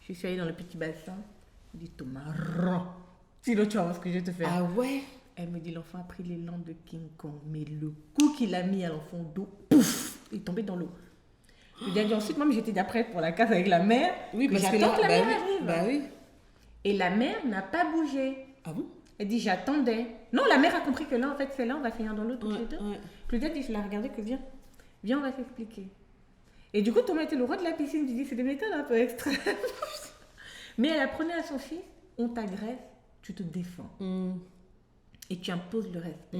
Je suis allée dans le petit bassin. Je dis, Thomas, rends. Sinon, tu vas voir ce que je vais te faire. Ah ouais? Elle me dit, l'enfant a pris l'élan de King Kong. Mais le coup qu'il a mis à l'enfant d'eau, pouf, il est tombé dans l'eau. Je dis, ensuite, moi, j'étais déjà prête pour la casse avec la mère. Oui, parce que j'attends là, que la mère arrive. Bah oui. Et la mère n'a pas bougé. Ah bon? Elle dit, j'attendais. Non, la mère a compris que là, en fait, c'est là, on va finir dans l'eau toutes les deux. Ouais. Claudia dit, je la regardais que viens, on va s'expliquer. Et du coup, Thomas était le roi de la piscine. Je dis, c'est des méthodes un peu extrêmes. Mais elle apprenait à son fils, on t'agresse, tu te défends. Et tu imposes le respect.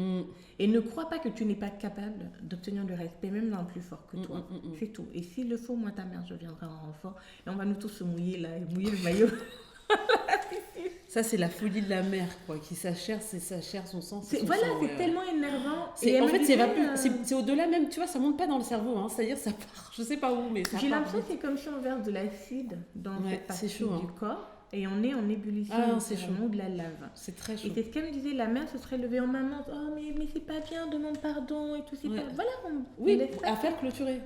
Et ne crois pas que tu n'es pas capable d'obtenir le respect, même d'un plus fort que toi. C'est tout. Et s'il le faut, moi, ta mère, je viendrai en renfort. Et on va nous tous se mouiller là, et mouiller le maillot. Ça, c'est la folie de la mère, quoi. Qui sa chair, c'est sa chair, son sang. C'est tellement énervant. En fait, c'est au-delà même, tu vois, ça monte pas dans le cerveau. Hein. C'est-à-dire, ça part, je sais pas où, mais ça part. J'ai l'impression que c'est comme si on verse de l'acide dans cette partie du corps. Et on est en ébullition, c'est chaud. De la lave. C'est très chaud. Et c'est ce qu'elle me disait, la mère se serait levée en maman, oh mais c'est pas bien, demande pardon et tout. Pas... Voilà, à faire clôturer.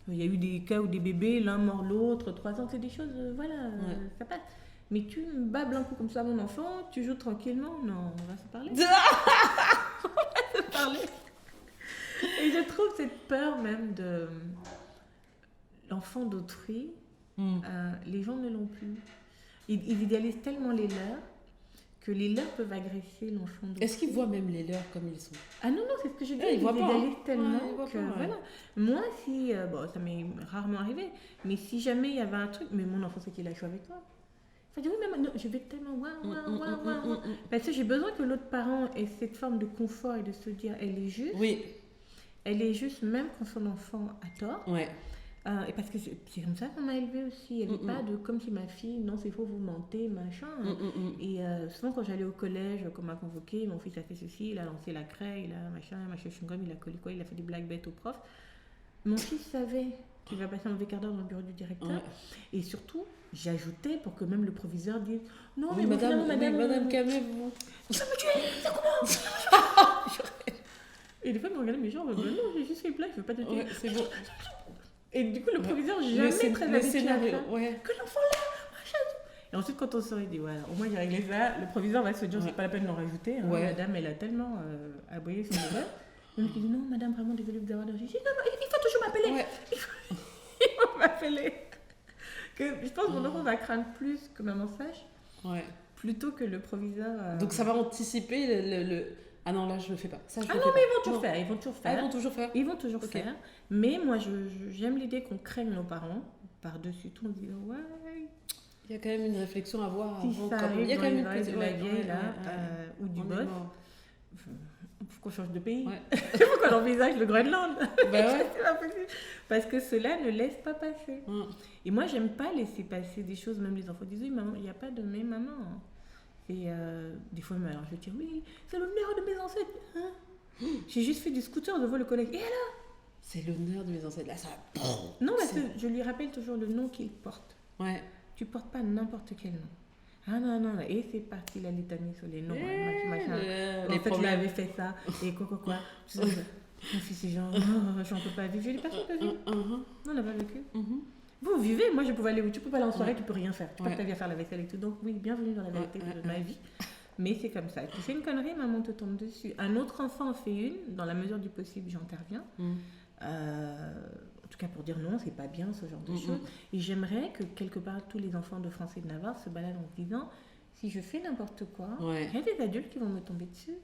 Il y a eu des cas où des bébés, l'un mord l'autre, 3 ans, c'est des choses, ça passe. Mais tu me bables un coup comme ça, mon enfant, tu joues tranquillement, non, on va se parler. On va se parler. Et je trouve cette peur même de l'enfant d'autrui, les gens ne l'ont plus. Ils idéalisent tellement les leurs que les leurs peuvent agresser l'enfant d'autrui. Est-ce qu'ils voient même les leurs comme ils sont? Ah non, c'est ce que je dis. Ils idéalisent tellement que voilà. Moi, si... ça m'est rarement arrivé. Mais si jamais il y avait un truc... Mais mon enfant, c'est qu'il a joué avec toi. Enfin, oui, mais non, je vais tellement... Parce que j'ai besoin que l'autre parent ait cette forme de confort et de se dire, elle est juste. Oui. Elle est juste même quand son enfant a tort. Ouais. Et parce que c'est comme ça qu'on m'a élevée aussi. Elle n'est pas de comme si ma fille, non, c'est faux, vous mentez, machin. Et souvent, quand j'allais au collège, qu'on m'a convoqué, mon fils a fait ceci, il a lancé la craie, il a machin chewing-gum, il a collé quoi, il a fait des blagues bêtes au prof. Mon fils savait qu'il va passer un mauvais quart d'heure dans le bureau du directeur. Ouais. Et surtout, j'ajoutais pour que même le proviseur dise non, mais madame calmez-vous. Ça me tuer, ça commence. Et des fois, il me regardait, mais genre, non, j'ai juste fait une blague, je veux pas te tuer. Ouais, c'est bon. Et du coup, le proviseur, jamais très habitué à ça. Que l'enfant là, machin. Et ensuite, quand on sort, il dit, voilà, au moins j'ai réglé ça. Le proviseur va se dire, c'est pas la peine d'en rajouter. Hein. Madame, elle a tellement aboyé son douleur. Donc, il dit, non, madame, vraiment désolée de vous avoir dérangé. Je dis, non, il faut toujours m'appeler. Ouais. Il faut m'appeler. Que, je pense que mon enfant va craindre plus que maman sache. Ouais. Plutôt que le proviseur. Donc, ça va anticiper le... Ah non, là, je le fais pas. Ça, mais ils vont toujours faire. Ils vont toujours okay. faire. Mais moi, j'aime l'idée qu'on craigne nos parents par-dessus tout en disant, ouais. Il y a quand même une réflexion à avoir. Si ça arrive, il y a quand même une prise de la vieille, là, ou du boss. Il faut qu'on change de pays. Il faut qu'on envisage le Groenland. C'est pas possible. Parce que cela ne laisse pas passer. Et moi, j'aime pas laisser passer des choses. Même les enfants disent, oui, maman, il n'y a pas de mais maman. Et des fois, alors, je vais dire, oui, c'est l'honneur de mes ancêtres. Hein? J'ai juste fait du scooter devant le collègue. Et alors? C'est l'honneur de mes ancêtres. Là, ça... Non, parce que je lui rappelle toujours le nom qu'il porte. Ouais. Tu portes pas n'importe quel nom. Ah non. Et c'est parti la litanie sur les noms. Machin. En fait, je l'avais fait ça. Et quoi. Mon fils est genre, j'en peux pas vivre. Je dis, personne ne peut vivre. Non, on n'a pas vécu. Vous vivez, moi je pouvais aller où tu peux pas aller en soirée, tu peux rien faire. Tu passes ta vie à faire la vaisselle et tout. Donc oui, bienvenue dans la vérité de ma vie. Mais c'est comme ça. Tu fais une connerie, maman te tombe dessus. Un autre enfant en fait une, dans la mesure du possible, j'interviens. En tout cas pour dire non, c'est pas bien, ce genre de choses. Et j'aimerais que quelque part, tous les enfants de France et de Navarre se baladent en se disant, si je fais n'importe quoi, il y a des adultes qui vont me tomber dessus.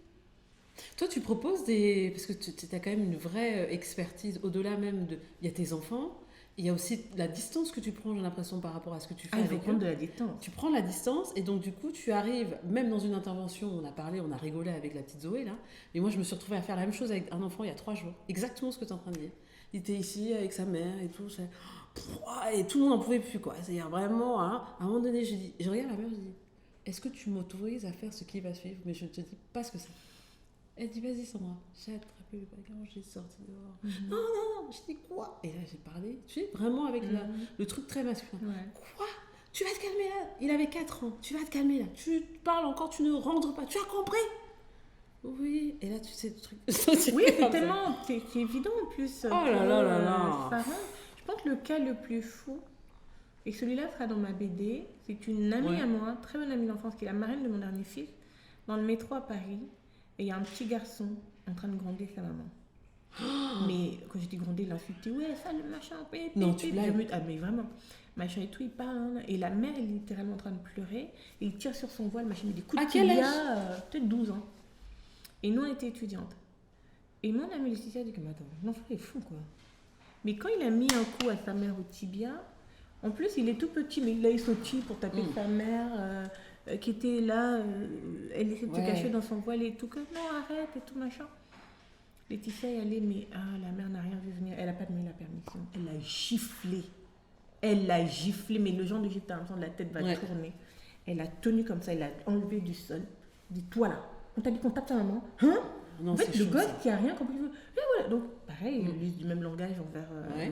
Toi, tu proposes des... Parce que tu as quand même une vraie expertise, au-delà même de... Il y a tes enfants, il y a aussi la distance que tu prends, j'ai l'impression, par rapport à ce que tu fais avec eux. Il faut prendre de la distance. Tu prends la distance et donc du coup, tu arrives, même dans une intervention, on a parlé, on a rigolé avec la petite Zoé là, mais moi je me suis retrouvée à faire la même chose avec un enfant il y a 3 jours. Exactement ce que tu es en train de dire. Il était ici avec sa mère et tout, ça... et tout le monde n'en pouvait plus quoi. C'est-à-dire vraiment, hein, à un moment donné, je regarde la mère, je dis, est-ce que tu m'autorises à faire ce qui va suivre? Mais je ne te dis pas ce que c'est. Elle dit, vas-y Sandra, j'ai attrapé le bagarre, j'ai sorti dehors. Non, je dis quoi? Et là j'ai parlé, tu sais, vraiment avec le truc très masculin. Quoi? Tu vas te calmer là? Il avait 4 ans, tu vas te calmer là. Tu parles encore, tu ne rentres pas, tu as compris? Oui, et là tu sais le truc. Oui, c'est tellement, c'est évident en plus. Oh là là là là. Je pense que le cas le plus fou, et celui-là sera dans ma BD, c'est une amie à moi, très bonne amie d'enfance, qui est la marraine de mon dernier fils, dans le métro à Paris. Et il y a un petit garçon en train de gronder sa maman. Mais quand j'ai dit gronder, il l'insultait. Ouais, ça, le machin. Non, tu blagues. Ah, mais vraiment. Machin et tout, il parle. Et la mère, elle est littéralement en train de pleurer. Et il tire sur son voile, machin, il met des coups de quel âge? Peut-être 12 ans. Et nous, on était étudiantes. Et mon amie Laetitia dit que, mais attends, l'enfant est fou, quoi. Mais quand il a mis un coup à sa mère au tibia, en plus, il est tout petit, mais il a sauté pour taper sa mère. Qui était là, elle essaie de se cacher dans son voile et tout, que non, arrête et tout, machin. Laetitia est allée, mais la mère n'a rien vu venir, elle n'a pas donné la permission. Elle l'a giflé, mais le genre de gifle, t'as l'impression que la tête va tourner. Elle a tenu comme ça, elle a enlevé du sol. Dit, toi là, on t'a dit qu'on tape ta maman, hein? Non, en fait, le gosse qui a rien compris. Et voilà, donc pareil, il utilise du même langage envers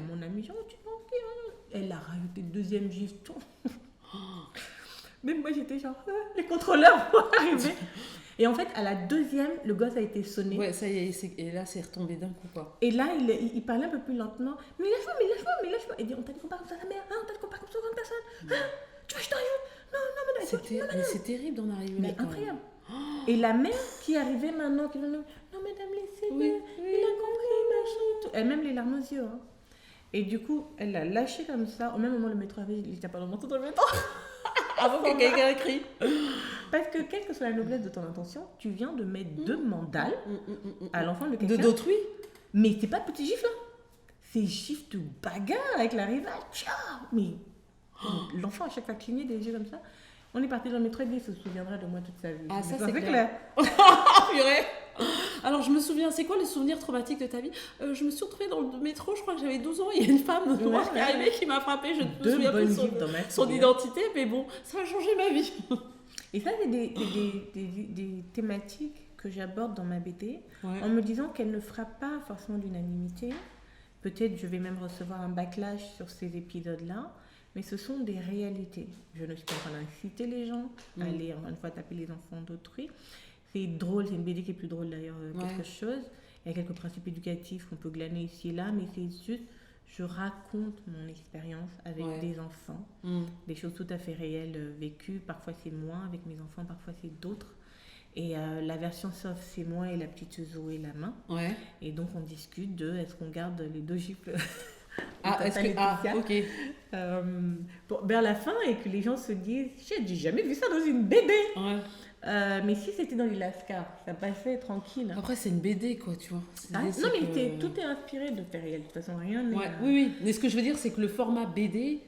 mon ami. Genre, tu penses elle a rajouté le deuxième gifle. Même moi, j'étais genre, les contrôleurs vont arriver. Et en fait, à la deuxième, le gosse a été sonné. Ouais, ça y est, et là, c'est retombé d'un coup, quoi. Et là, il parlait un peu plus lentement. Mais lâche-moi. Et dit, on t'a dit qu'on parle comme ça à ta mère, on t'a dit qu'on parle comme ça à une personne. Tu veux que je te rajoute? Non, mais c'est terrible d'en arriver là. Mais incroyable. Et la mère qui arrivait maintenant, qui dit, non, madame, laissez-le, il a compris, machin et tout. Elle même les larmes aux yeux. Hein. Et du coup, elle l'a lâché comme ça. Au même moment, le métro avait, il n'était pas dans le manteau dans le métro. Avant que quelqu'un crie. Parce que, quelle que soit la noblesse de ton intention, tu viens de mettre 2 mandales à l'enfant de quelqu'un. D'autrui. Mais c'est pas de petit gifle, hein. C'est gifle de bagarre avec la rivale. Mais l'enfant, à chaque fois, clignait des yeux comme ça. On est parti dans le métro et il se souviendra de moi toute sa vie. Ah, ça, c'est clair. Purée. Alors, je me souviens, c'est quoi le souvenir traumatique de ta vie? Je me suis retrouvée dans le métro, je crois que j'avais 12 ans, il y a une femme noire qui est arrivée, qui m'a frappée, je ne me souviens plus de son identité, mais bon, ça a changé ma vie. Et ça, c'est des thématiques que j'aborde dans ma BD, en me disant qu'elle ne fera pas forcément d'unanimité. Peut-être je vais même recevoir un backlash sur ces épisodes-là, mais ce sont des réalités. Je ne suis pas en train d'inciter les gens à aller, encore une fois, taper les enfants d'autrui. C'est drôle, c'est une BD qui est plus drôle d'ailleurs qu'autre chose. Il y a quelques principes éducatifs qu'on peut glaner ici et là, mais c'est juste, je raconte mon expérience avec des enfants, des choses tout à fait réelles vécues. Parfois c'est moi avec mes enfants, parfois c'est d'autres. Et la version soft, c'est moi et la petite Zoé la main. Et donc on discute de est-ce qu'on garde les 2 gifles ok. Vers la fin et que les gens se disent j'ai jamais vu ça dans une BD. Mais si c'était dans les Lascars, ça passait tranquille. Après, c'est une BD, quoi, tu vois. Non, mais tout est inspiré de faits réels. De toute façon, rien n'est... Oui. Mais ce que je veux dire, c'est que le format BD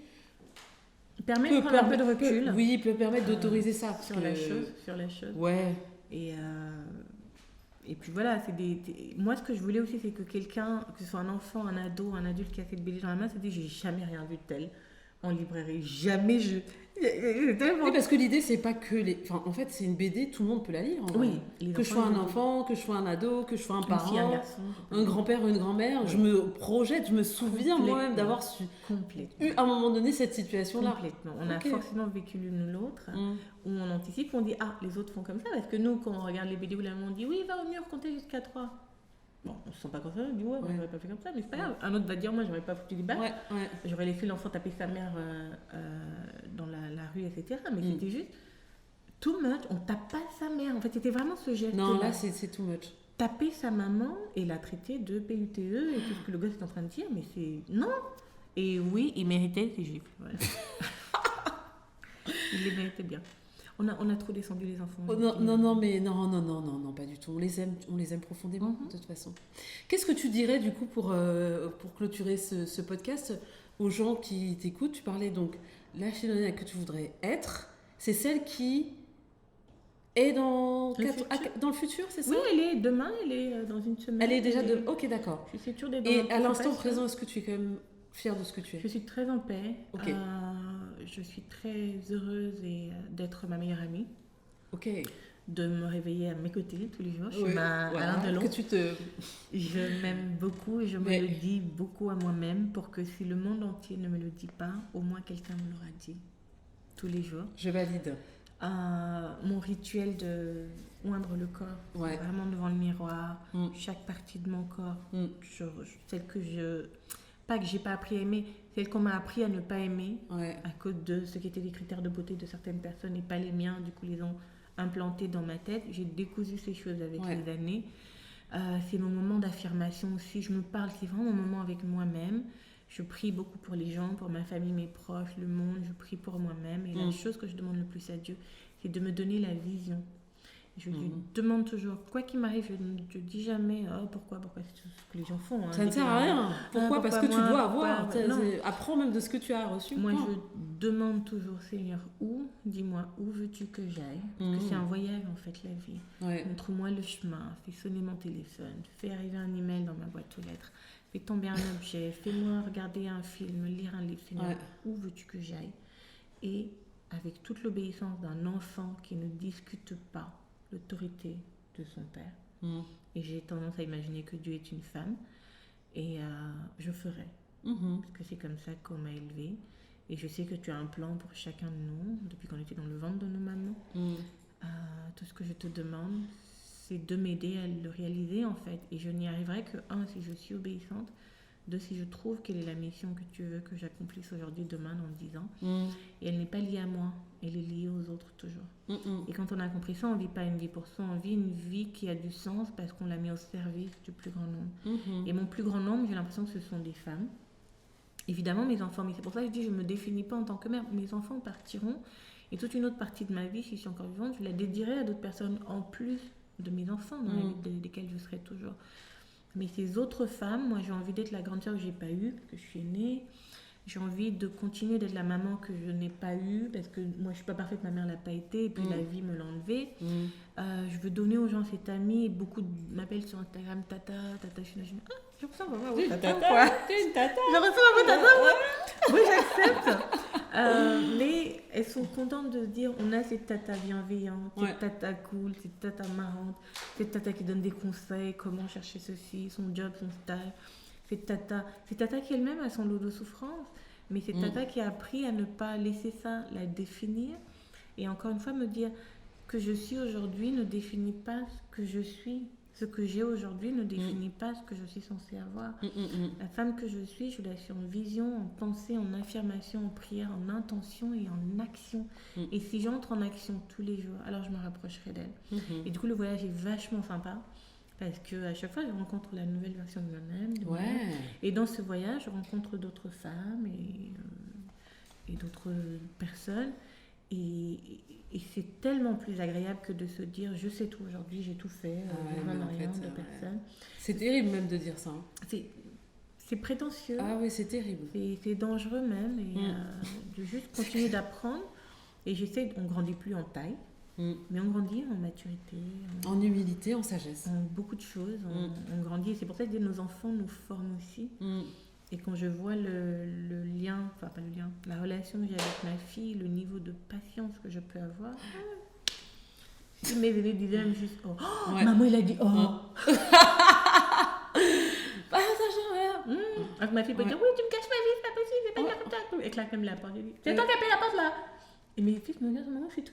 permet de prendre un peu de recul. Peut permettre d'autoriser ça. Sur la chose. Ouais. Et puis voilà, moi, ce que je voulais aussi, c'est que quelqu'un, que ce soit un enfant, un ado, un adulte qui a cette BD dans la main, se dit j'ai jamais rien vu de tel en librairie. Jamais je... Oui, parce que l'idée, c'est pas que les... Enfin, en fait, c'est une BD, tout le monde peut la lire. Que je sois un enfant, que je sois un ado, que je sois un parent, un garçon, un grand-père, une grand-mère. Je me projette, je me souviens moi-même d'avoir eu à un moment donné cette situation-là. Complètement. On a forcément vécu l'une ou l'autre, où on anticipe, on dit les autres font comme ça. Parce que nous, quand on regarde les BD où la maman dit oui, va au mur compter jusqu'à 3. Bon, on se sent pas comme ça, on dit moi j'aurais pas fait comme ça, mais c'est pas grave. Un autre va dire moi j'aurais pas foutu des balles, j'aurais laissé l'enfant taper sa mère dans la rue, etc. Mais c'était juste, too much. On tape pas sa mère. En fait, c'était vraiment ce geste. Non, là, c'est too much. Taper sa maman et la traiter de PUTE et tout ce que le gosse est en train de dire, mais c'est... Non. Et oui, il méritait ses gifles. Voilà. Il les méritait bien. On a trop descendu les enfants. Non, pas du tout. On les aime profondément, de toute façon. Qu'est-ce que tu dirais, du coup, pour clôturer ce podcast, aux gens qui t'écoutent? Tu parlais donc, la Shilona que tu voudrais être, c'est celle qui est dans le futur, c'est ça? Oui, elle est demain, elle est dans une semaine. Elle est déjà Ok, d'accord. Je suis sûre d'être dans Et à l'instant présent, est-ce que tu es quand même fière de ce que tu es? Je suis très en paix. Ok. Je suis très heureuse d'être ma meilleure amie. Ok. De me réveiller à mes côtés tous les jours. Je suis Alain Delon. Je m'aime beaucoup et je me le dis beaucoup à moi-même pour que si le monde entier ne me le dit pas, au moins quelqu'un me l'aura dit tous les jours. Je valide. Mon rituel de oindre le corps, vraiment devant le miroir, chaque partie de mon corps, celle que pas que j'ai pas appris à aimer, celle qu'on m'a appris à ne pas aimer à cause de ce qui étaient les critères de beauté de certaines personnes et pas les miens, du coup les ont implantés dans ma tête. J'ai décousu ces choses avec les années. C'est mon moment d'affirmation aussi, je me parle, c'est vraiment mon moment avec moi-même. Je prie beaucoup pour les gens, pour ma famille, mes proches, le monde, je prie pour moi-même et la chose que je demande le plus à Dieu, c'est de me donner la vision. Je lui demande toujours, quoi qu'il m'arrive, je ne dis jamais pourquoi c'est tout ce que les gens font. Ça ne sert à rien. Pourquoi? Parce que tu dois avoir. Apprends même de ce que tu as reçu. Moi, je demande toujours, Seigneur, dis-moi, où veux-tu que j'aille? Parce que c'est un voyage, en fait, la vie. Montre-moi le chemin, fais sonner mon téléphone, fais arriver un email dans ma boîte aux lettres, fais tomber un objet, fais-moi regarder un film, lire un livre, Seigneur, où veux-tu que j'aille? Et avec toute l'obéissance d'un enfant qui ne discute pas l'autorité de son père. Et j'ai tendance à imaginer que Dieu est une femme. Et je ferai. Parce que c'est comme ça qu'on m'a élevée. Et je sais que tu as un plan pour chacun de nous, depuis qu'on était dans le ventre de nos mamans. Tout ce que je te demande, c'est de m'aider à le réaliser, en fait. Et je n'y arriverai que, si je suis obéissante. 2, si je trouve quelle est la mission que tu veux que j'accomplisse aujourd'hui, demain, dans 10 ans. Et elle n'est pas liée à moi, elle est liée aux autres toujours. Et quand on a compris ça, on ne vit pas une vie pour soi, on vit une vie qui a du sens parce qu'on l'a mis au service du plus grand nombre. Et mon plus grand nombre, j'ai l'impression que ce sont des femmes. Évidemment, mes enfants, mais c'est pour ça que je dis, je ne me définis pas en tant que mère. Mes enfants partiront et toute une autre partie de ma vie, si je suis encore vivante, je la dédierai à d'autres personnes en plus de mes enfants, dans la vie desquelles je serai toujours. Mais ces autres femmes, moi j'ai envie d'être la grande sœur que j'ai pas eue, parce que je suis née. J'ai envie de continuer d'être la maman que je n'ai pas eue, parce que moi je suis pas parfaite, ma mère l'a pas été, et puis la vie me l'a enlevée. Je veux donner aux gens cet ami, beaucoup m'appellent sur Instagram, tata, je suis là, je ressemble à moi, tata quoi. T'es une tata. Je ressemble à moi, tata, oui, j'accepte. Mais elles sont contentes de se dire, on a cette tata bienveillante, cette tata cool, cette tata marrante, cette tata qui donne des conseils, comment chercher ceci, son job, son stage. Cette tata qui elle-même a son lot de souffrance, mais cette tata qui a appris à ne pas laisser ça la définir. Et encore une fois, me dire que je suis aujourd'hui ne définit pas ce que je suis. Ce que j'ai aujourd'hui ne définit pas ce que je suis censée avoir. La femme que je suis la suis en vision, en pensée, en affirmation, en prière, en intention et en action. Et si j'entre en action tous les jours, alors je me rapprocherai d'elle. Et du coup, le voyage est vachement sympa. Parce qu'à chaque fois, je rencontre la nouvelle version de moi-même. Et dans ce voyage, je rencontre d'autres femmes et d'autres personnes. Et c'est tellement plus agréable que de se dire je sais tout aujourd'hui, j'ai tout fait, je ne demande rien de personne. C'est terrible même de dire ça. C'est prétentieux. Ah oui, c'est terrible. C'est dangereux même. Et de juste continuer d'apprendre. Et on ne grandit plus en taille. Mais on grandit en maturité. En humilité, en sagesse. En beaucoup de choses. On grandit. Et c'est pour ça que nos enfants nous forment aussi. Et quand je vois le lien, enfin pas le lien, la relation que j'ai avec ma fille, le niveau de patience que je peux avoir. Si mes aînés disaient même juste maman il a dit Alors ma fille peut dire oui tu me caches ma vie, c'est pas possible, c'est pas dire comme ça. Et claque même la porte. C'est toi qui as payé la porte là. Et mes fils me regardent, maman je suis tout.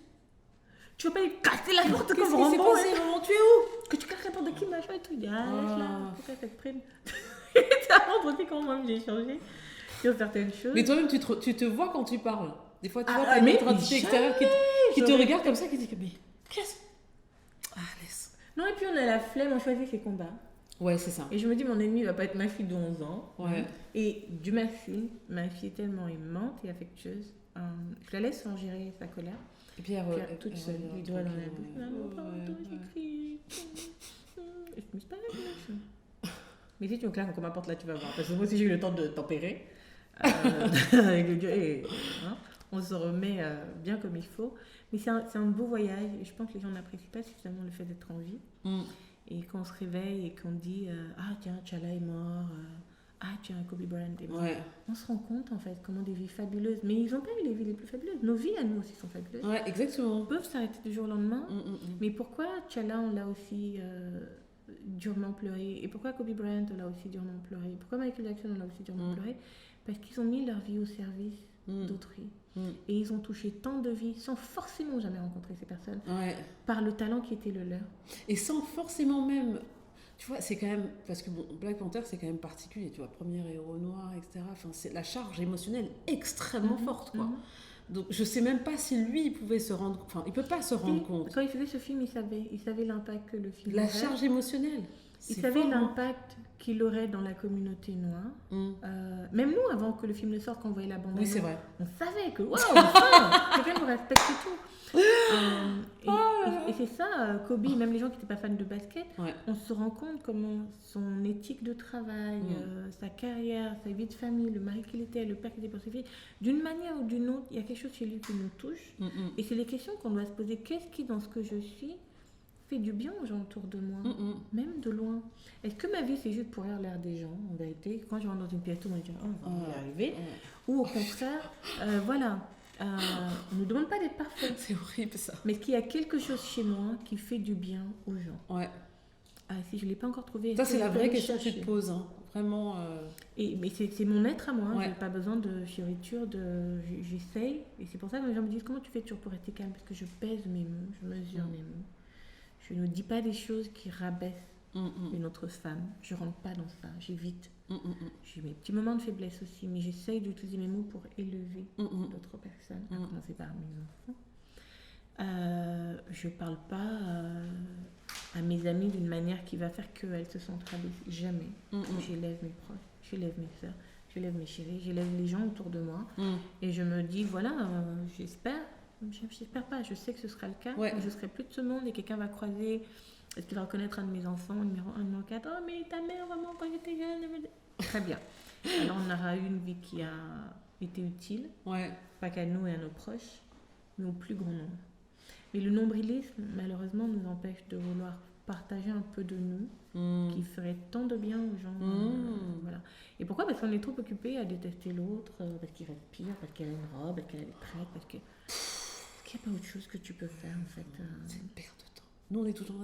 Tu veux pas lui casser la porte comme Rambo? Qu'est-ce qui s'est passé, maman? Tu es où? Que tu casses la porte de qui, machin et tout. Il dit, lâche là, pourquoi cette prime? C'est à montrer comment moi j'ai changé sur certaines choses. Mais toi-même, tu te vois quand tu parles. Des fois, tu vois, t'as une autre entité extérieure qui qui te regarde comme ça, qui dit que mais qu'est-ce. Ah, laisse. Non, et puis on a la flemme, on choisit ses combats. Ouais, c'est ça. Et je me dis, mon ennemi va pas être ma fille de 11 ans. Ouais. Et Dieu merci, ma fille est tellement aimante et affectueuse. Je la laisse en gérer sa colère. Et puis toute seule, les doigts dans la bouche. Maman, pardon, j'écris. Je me suis pas là. Mais si tu me claques comme porte là, tu vas voir. Parce que moi aussi, j'ai eu le temps de tempérer. Avec le Dieu. Et, on se remet bien comme il faut. Mais c'est un beau voyage. Et je pense que les gens n'apprécient pas suffisamment le fait d'être en vie. Et quand on se réveille et qu'on dit ah tiens, T'Challa est mort, ah tiens, Kobe Bryant est mort, on se rend compte en fait comment des vies fabuleuses, mais ils n'ont pas eu les vies les plus fabuleuses, nos vies à nous aussi sont fabuleuses. Ouais, exactement. On peut s'arrêter du jour au lendemain, mais pourquoi T'Challa on l'a aussi durement pleuré, et pourquoi Kobe Bryant on l'a aussi durement pleuré, pourquoi Michael Jackson on l'a aussi durement pleuré? Parce qu'ils ont mis leur vie au service d'autrui. Et ils ont touché tant de vies sans forcément jamais rencontrer ces personnes par le talent qui était le leur. Et sans forcément même, tu vois, c'est quand même, parce que bon, Black Panther c'est quand même particulier, tu vois, premier héros noir, etc. Enfin, c'est la charge émotionnelle extrêmement forte, quoi. Donc je sais même pas si lui il pouvait se rendre, enfin il peut pas se rendre compte. Quand il faisait ce film, il savait l'impact que le film la charge émotionnelle. Il savait l'impact qu'il aurait dans la communauté noire. Même nous, avant que le film ne sorte, quand on voyait la bande, c'est vrai. On savait que waouh, quelqu'un nous respecte et tout. Et c'est ça, Kobe, même les gens qui n'étaient pas fans de basket, on se rend compte comment son éthique de travail, sa carrière, sa vie de famille, le mari qu'il était, le père qu'il était pour ses filles, d'une manière ou d'une autre, il y a quelque chose chez lui qui nous touche. Et c'est les questions qu'on doit se poser. Qu'est-ce qui, dans ce que je suis, fait du bien aux gens autour de moi, même de loin? Est-ce que ma vie c'est juste pour rire l'air des gens, en vérité? Quand je rentre dans une pièce, tout le monde dit on va y arriver. Ou au contraire, voilà, on ne demande pas d'être parfait. C'est horrible ça. Mais est-ce qu'il y a quelque chose chez moi qui fait du bien aux gens? Si je ne l'ai pas encore trouvé. Ça c'est la vraie question que tu te poses, hein. Vraiment. Mais c'est mon être à moi, j'ai pas besoin de fioriture, j'essaye. Et c'est pour ça que les gens me disent comment tu fais toujours pour rester calme? Parce que je pèse mes mots, je mesure mes mots. Je ne dis pas des choses qui rabaissent une autre femme. Je ne rentre pas dans ça. J'évite. J'ai mes petits moments de faiblesse aussi, mais j'essaye d'utiliser mes mots pour élever d'autres personnes, à commencer par mes enfants. Je ne parle pas à mes amis d'une manière qui va faire qu'elles se sentent rabaissées. Jamais. J'élève mes proches, j'élève mes soeurs, j'élève mes chéris, j'élève les gens autour de moi. Et je me dis, voilà, j'espère pas, je sais que ce sera le cas, mais je serai plus de ce monde et quelqu'un va croiser, est-ce qu'il va reconnaître un de mes enfants, numéro 1, numéro 4, oh mais ta mère vraiment quand j'étais jeune, très bien. Alors on aura eu une vie qui a été utile, pas qu'à nous et à nos proches, mais au plus grand nombre. Mais le nombrilisme malheureusement nous empêche de vouloir partager un peu de nous qui ferait tant de bien aux gens. Voilà. Et pourquoi? Parce qu'on est trop occupé à détester l'autre, parce qu'il respire, parce qu'elle a une robe, parce qu'elle est prête, parce que... Il n'y a pas autre chose que tu peux faire en fait. C'est une perte de temps. Nous on est tout le temps.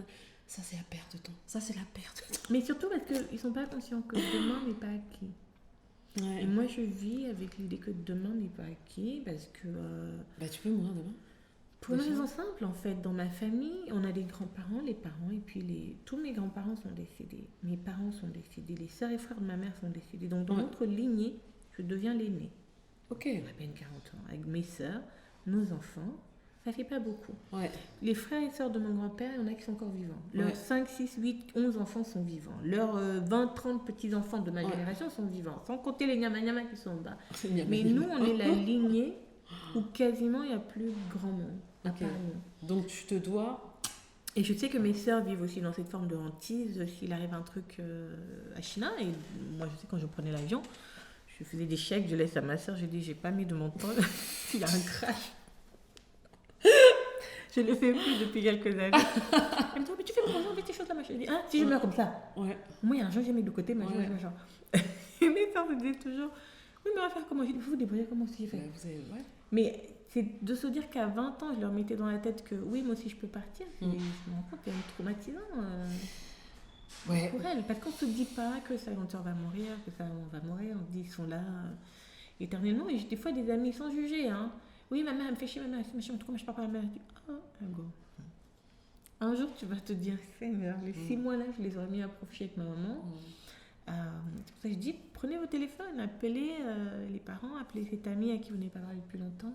Ça c'est la perte de temps. Ça c'est la perte de temps. Mais surtout parce qu'ils ne sont pas conscients que demain n'est pas acquis. Et moi je vis avec l'idée que demain n'est pas acquis parce que. Tu peux mourir demain. Pour une raison simple en fait. Dans ma famille, on a des grands-parents, les parents, et puis tous mes grands-parents sont décédés. Mes parents sont décédés. Les sœurs et frères de ma mère sont décédés. Donc dans notre lignée, je deviens l'aînée. Ok. J'ai à peine 40 ans. Avec mes sœurs, nos enfants. Ça fait pas beaucoup. Les frères et sœurs de mon grand-père, il y en a qui sont encore vivants. Leurs 5, 6, 8, 11 enfants sont vivants. Leurs 20, 30 petits-enfants de ma génération sont vivants. Sans compter les nyama-nyama qui sont bas. Mais nous, on est la lignée où quasiment il n'y a plus grand monde. À part nous. Donc tu te dois... Et je sais que mes sœurs vivent aussi dans cette forme de hantise. S'il arrive un truc à China, et moi je sais quand je prenais l'avion, je faisais des chèques, je laisse à ma sœur, je dis j'ai pas mis de mon temps, s'il y a un crash. Je ne le fais plus depuis quelques années. Elle me dit, mais tu fais bonjour, fais tes choses là, machin. Je dis, si je meurs comme ça. Moi, il y a un jour, j'ai mis de côté, machin. Et mes soeurs me disaient toujours, oui, mais on va faire comment? Je dis, vous vous débrouillez comment si j'ai fait. Mais c'est de se dire qu'à 20 ans, je leur mettais dans la tête que oui, moi aussi, je peux partir. Et je me rends compte qu'il y a un traumatisant pour elles. Parce qu'on ne se dit pas que sa grande sœur va mourir, que ça, on va mourir. On se dit, ils sont là éternellement. Et j'ai des fois des amis sans juger, hein. Oui, ma mère, elle me fait chier, ma mère, elle me fait pourquoi je parle pas à ma mère? Je dis, go. Un jour, tu vas te dire, Seigneur, les 6 mois-là, je les aurais mis à profiter avec ma maman. C'est pour ça que je dis, prenez vos téléphones, appelez les parents, appelez cette amie à qui vous n'avez pas parlé depuis longtemps.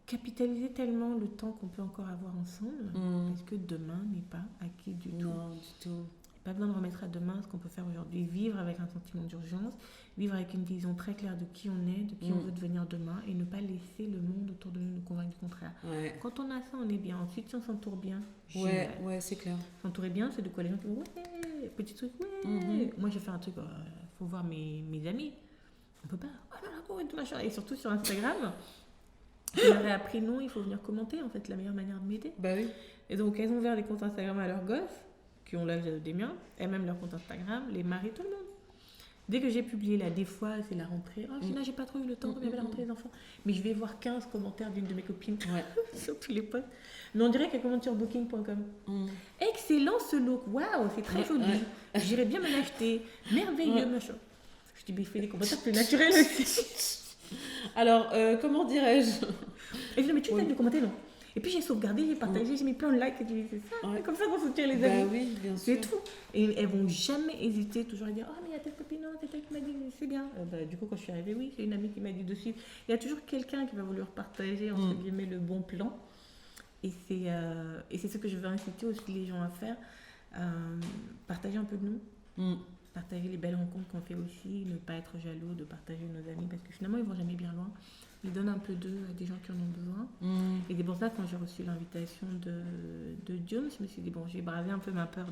capitaliser tellement le temps qu'on peut encore avoir ensemble, parce que demain n'est pas acquis du tout. Non, du tout. Pas besoin de remettre à demain ce qu'on peut faire aujourd'hui. Vivre avec un sentiment d'urgence, vivre avec une vision très claire de qui on est, de qui on veut devenir demain, et ne pas laisser le monde autour de nous convaincre du contraire. Ouais. Quand on a ça, on est bien. Ensuite, si on s'entoure bien, ouais, c'est clair. s'entourer bien, c'est de quoi les gens qui vont petit truc, Moi, j'ai fait un truc, faut voir mes amis. On peut pas. Et surtout sur Instagram, je leur ai appris non, il faut venir commenter, en fait, la meilleure manière de m'aider. Bah oui. Et donc, elles ont ouvert les comptes Instagram à leurs gosses, qui ont l'âge des miens, et même leur compte Instagram, les maris, tout le monde. Dès que j'ai publié là, des fois, c'est la rentrée. Oh, Gina, j'ai pas trop eu le temps, il y avait la rentrée des enfants. Mais je vais voir 15 commentaires d'une de mes copines sur tous les posts. Mais on dirait qu'elle commente sur booking.com. Excellent ce look, waouh, c'est très joli. J'irais bien me l'acheter. Merveilleux, machin. Je dis, mais il fait des commentaires plus naturels aussi. Alors, comment dirais-je? Et je dis, mais tu sais de commenter, non? Et puis j'ai sauvegardé, j'ai partagé, j'ai mis plein de likes et j'ai dit, c'est ça, comme ça qu'on soutient les amis. Bah oui, bien sûr. C'est tout. Et elles vont jamais hésiter, toujours à dire, oh mais il y a telle copine, non, c'est elle qui m'a dit, c'est bien. Du coup, quand je suis arrivée, oui, c'est une amie qui m'a dit dessus. Il y a toujours quelqu'un qui va vouloir partager, entre guillemets, le bon plan. Et c'est ce que je veux inciter aussi les gens à faire. Partager un peu de nous. Partager les belles rencontres qu'on fait aussi, ne pas être jaloux de partager nos amis, parce que finalement, ils vont jamais bien loin. Ils donnent un peu d'eux à des gens qui en ont besoin. Et c'est pour ça, quand j'ai reçu l'invitation de John, je me suis dit, bon, j'ai bravé un peu ma peur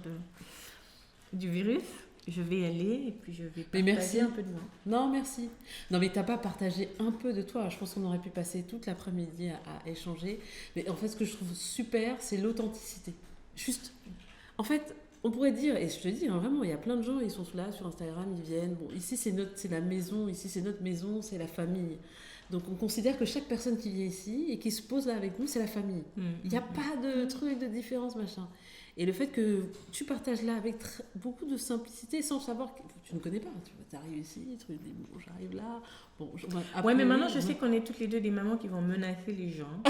du virus, je vais y aller et puis je vais partager un peu de moi. Non, merci. Non, mais t'as pas partagé un peu de toi. Je pense qu'on aurait pu passer toute l'après-midi à échanger. Mais en fait, ce que je trouve super, c'est l'authenticité. Juste, en fait, on pourrait dire, et je te dis, hein, vraiment, il y a plein de gens, ils sont là sur Instagram, ils viennent. Bon, ici, c'est la maison, ici, c'est notre maison, c'est la famille. Donc, on considère que chaque personne qui vient ici et qui se pose là avec nous, c'est la famille. Il n'y a pas de truc de différence, machin. Et le fait que tu partages là avec beaucoup de simplicité, sans savoir que tu ne connais pas. Tu arrives ici, tu dis, bon, j'arrive là. Bon, ouais, mais maintenant, je sais qu'on est toutes les deux des mamans qui vont menacer les gens.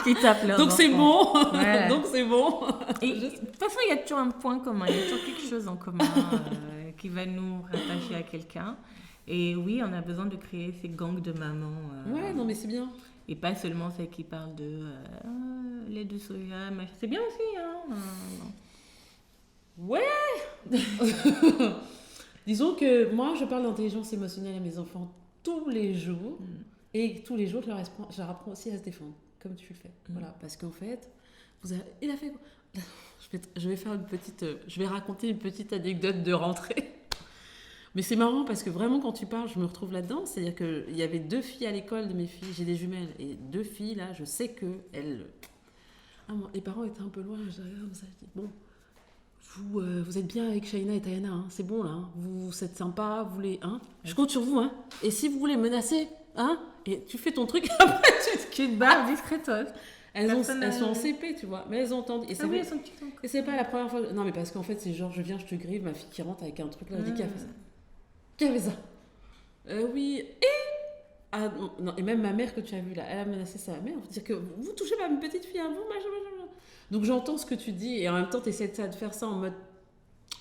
Qui tapent leurs Donc, enfants. c'est bon. Ouais. Donc, c'est bon. Et, de toute façon, il y a toujours un point commun. Il y a toujours quelque chose en commun qui va nous rattacher à quelqu'un. Et oui, on a besoin de créer ces gangs de mamans. Ouais, non, mais c'est bien. Et pas seulement celles qui parlent de lait de soja, machin. C'est bien aussi, hein. Ouais. Disons que moi, je parle d'intelligence émotionnelle à mes enfants tous les jours. Et tous les jours, je leur apprends aussi à se défendre, comme tu le fais. Voilà, parce qu'en fait, il a fait quoi? Je vais raconter une petite anecdote de rentrée. Mais c'est marrant parce que vraiment, quand tu parles, je me retrouve là-dedans. C'est-à-dire qu'il y avait 2 filles à l'école de mes filles. J'ai des jumelles. Et 2 filles, là, je sais qu'elles... les parents étaient un peu loin. Je regarde comme ça, je dis, bon, vous êtes bien avec Shaina et Tayana. Hein, c'est bon, là. Hein, vous êtes sympas, vous voulez... Hein, je compte sur vous. Hein, et si vous voulez menacer, hein, et tu fais ton truc, après tu te barres discrètement. Elles sont en CP, tu vois. Mais elles ont entendu. Et oui, elles sont petites encore. Et c'est pas la première fois... Non, mais parce qu'en fait, c'est genre, je viens, je te grive, ma fille qui rentre avec un truc là, je dis, qui a fait ça? Qui avait ça? Oui. Non, et même ma mère que tu as vue là, elle a menacé sa mère pour dire que vous touchez pas à ma petite fille, hein, vous, machin. Donc j'entends ce que tu dis et en même temps tu essaies de faire ça en mode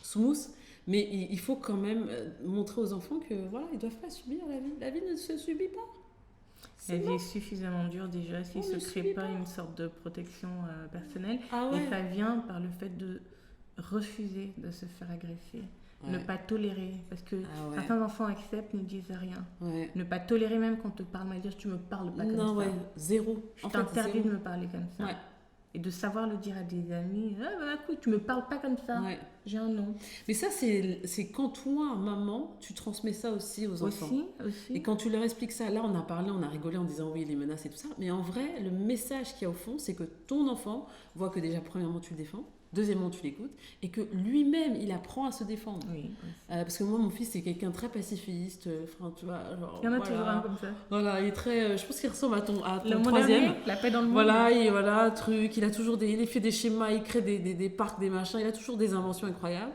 smooth, mais il faut quand même montrer aux enfants que voilà, ils doivent pas subir la vie. La vie ne se subit pas. La vie est suffisamment dure déjà s'il ne se crée pas une sorte de protection personnelle. Et ça vient par le fait de refuser de se faire agresser. Ne pas tolérer, parce que certains enfants acceptent, ne disent rien. Ne pas tolérer même quand on te parle mal, dire tu me parles pas comme ça. Non, zéro. Je t'interdis de me parler comme ça. Et de savoir le dire à des amis, tu me parles pas comme ça, j'ai un nom. Mais ça, c'est quand toi, maman, tu transmets ça aussi aux enfants. Aussi. Et quand tu leur expliques ça, là on a parlé, on a rigolé en disant oui, les menaces et tout ça, mais en vrai, le message qu'il y a au fond, c'est que ton enfant voit que déjà, premièrement, tu le défends. Deuxièmement, tu l'écoutes et que lui-même, il apprend à se défendre. Parce que moi, mon fils, c'est quelqu'un de très pacifiste. Tu vois, genre, il y en a toujours un comme ça. Voilà, il est très... je pense qu'il ressemble à ton le troisième. La paix dans le monde. Voilà, truc. Il a toujours il fait des schémas, il crée des parcs, des machins. Il a toujours des inventions incroyables.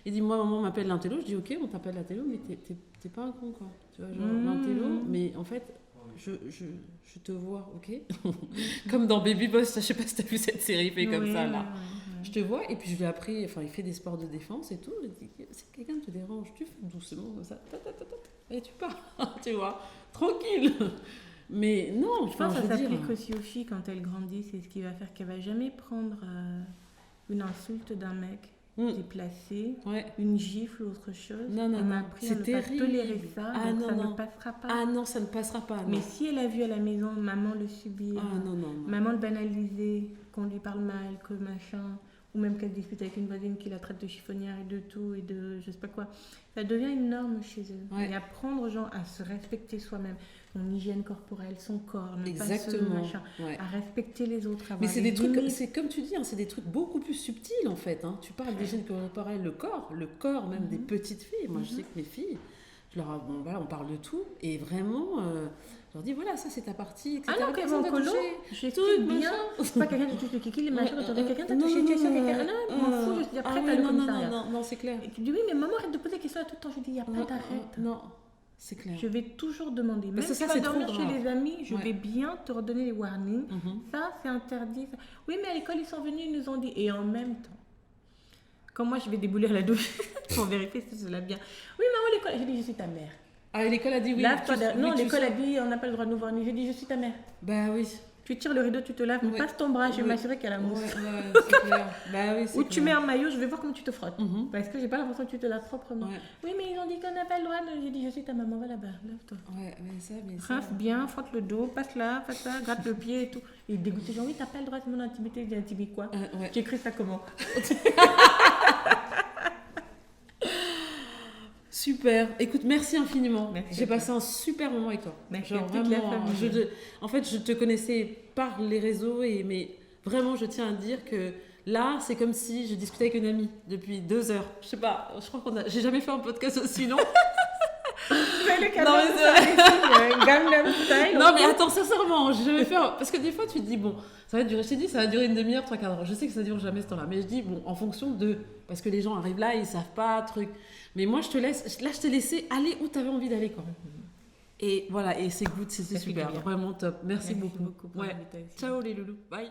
Il dit, moi, maman m'appelle l'intello. Je dis, ok, on t'appelle l'intello, mais t'es pas un con, quoi. Tu vois, genre, l'intello. Mais en fait... Je te vois, ok. Comme dans Baby Boss, je sais pas si t'as vu cette série fait comme ça là. Je te vois et puis je lui ai appris, enfin il fait des sports de défense et tout. Je dis, si quelqu'un te dérange, tu fais doucement comme ça, et tu pars, tu vois, tranquille. Mais non, je pense que ça s'applique aussi aux filles quand elles grandissent. C'est ce qui va faire qu'elle va jamais prendre une insulte d'un mec déplacé, une gifle ou autre chose. Non, on a appris à ne pas tolérer ça, donc ça ne passera pas. Ah non, ça ne passera pas. Non. Mais si elle a vu à la maison maman le subir, maman le banaliser, qu'on lui parle mal, que machin, ou même qu'elle dispute avec une voisine qui la traite de chiffonnière et de tout, et de je sais pas quoi, ça devient une norme chez eux. Et apprendre aux gens à se respecter soi-même, son hygiène corporelle, son corps, ne pas se machin, à respecter les autres. Mais c'est des trucs, c'est comme tu dis, hein, c'est des trucs beaucoup plus subtils en fait. Hein. Tu parles d'hygiène corporelle, le corps même des petites filles. Moi, je sais que mes filles, on parle de tout, et vraiment, je leur dis voilà, ça c'est ta partie, etc. Ah non, qu'elles vont colo, j'explique bien. C'est pas quelqu'un qui touche le kiki, les machins, quand quelqu'un t'a touché, tu es sûr quelqu'un. Non, m'en fous, je suis après, t'as le commissariat. Non, c'est clair. Et tu dis oui, mais maman, arrête de poser des questions tout le temps. Je dis, il n'y a pas d'arrête. Non. C'est clair. Je vais toujours demander. Même si tu vas dormir chez les amis, je vais bien te redonner les warnings. Ça, c'est interdit. Oui, mais à l'école, ils sont venus, ils nous ont dit. Et en même temps, quand moi, je vais débouler à la douche pour vérifier si je lave bien. Oui, maman, l'école. J'ai dit, je suis ta mère. Ah, l'école a dit oui. Non, l'école a dit, on n'a pas le droit de nous voir. J'ai dit, je suis ta mère. Bah oui. Tu tires le rideau, tu te laves, passe ton bras, je vais m'assurer qu'elle a la mousse. C'est clair. Bah oui, ou tu mets un maillot, je vais voir comment tu te frottes. Parce que j'ai pas l'impression que tu te laves proprement. Oui, mais ils ont dit qu'on n'a pas le droit. J'ai dit, je suis ta maman, va là-bas, lève-toi. Ouais, mais ça. Rince bien, frotte le dos, passe là, fais ça, gratte le pied et tout. Et dégoûté, genre, oui, t'as pas le droit, c'est mon intimité. J'ai intimé quoi J'ai écrit ça comment Super. Écoute, merci infiniment. J'ai passé un super moment avec toi. Genre vraiment, en fait, je te connaissais par les réseaux, mais vraiment, je tiens à dire que là, c'est comme si je discutais avec une amie depuis 2 heures. Je sais pas, je crois j'ai jamais fait un podcast aussi long. Non, mais attends, sincèrement, j'ai jamais fait parce que des fois, tu te dis, bon, ça va durer, je t'ai dit, ça va durer une demi-heure, 3 quarts d'heure. Je sais que ça dure jamais ce temps-là, mais je dis, bon, en fonction de. Parce que les gens arrivent là, ils savent pas, truc. Mais moi, je t'ai laissé aller où tu avais envie d'aller, quoi. Et voilà, et c'est good, c'était super, vraiment top. Merci beaucoup. Ciao les loulous, bye.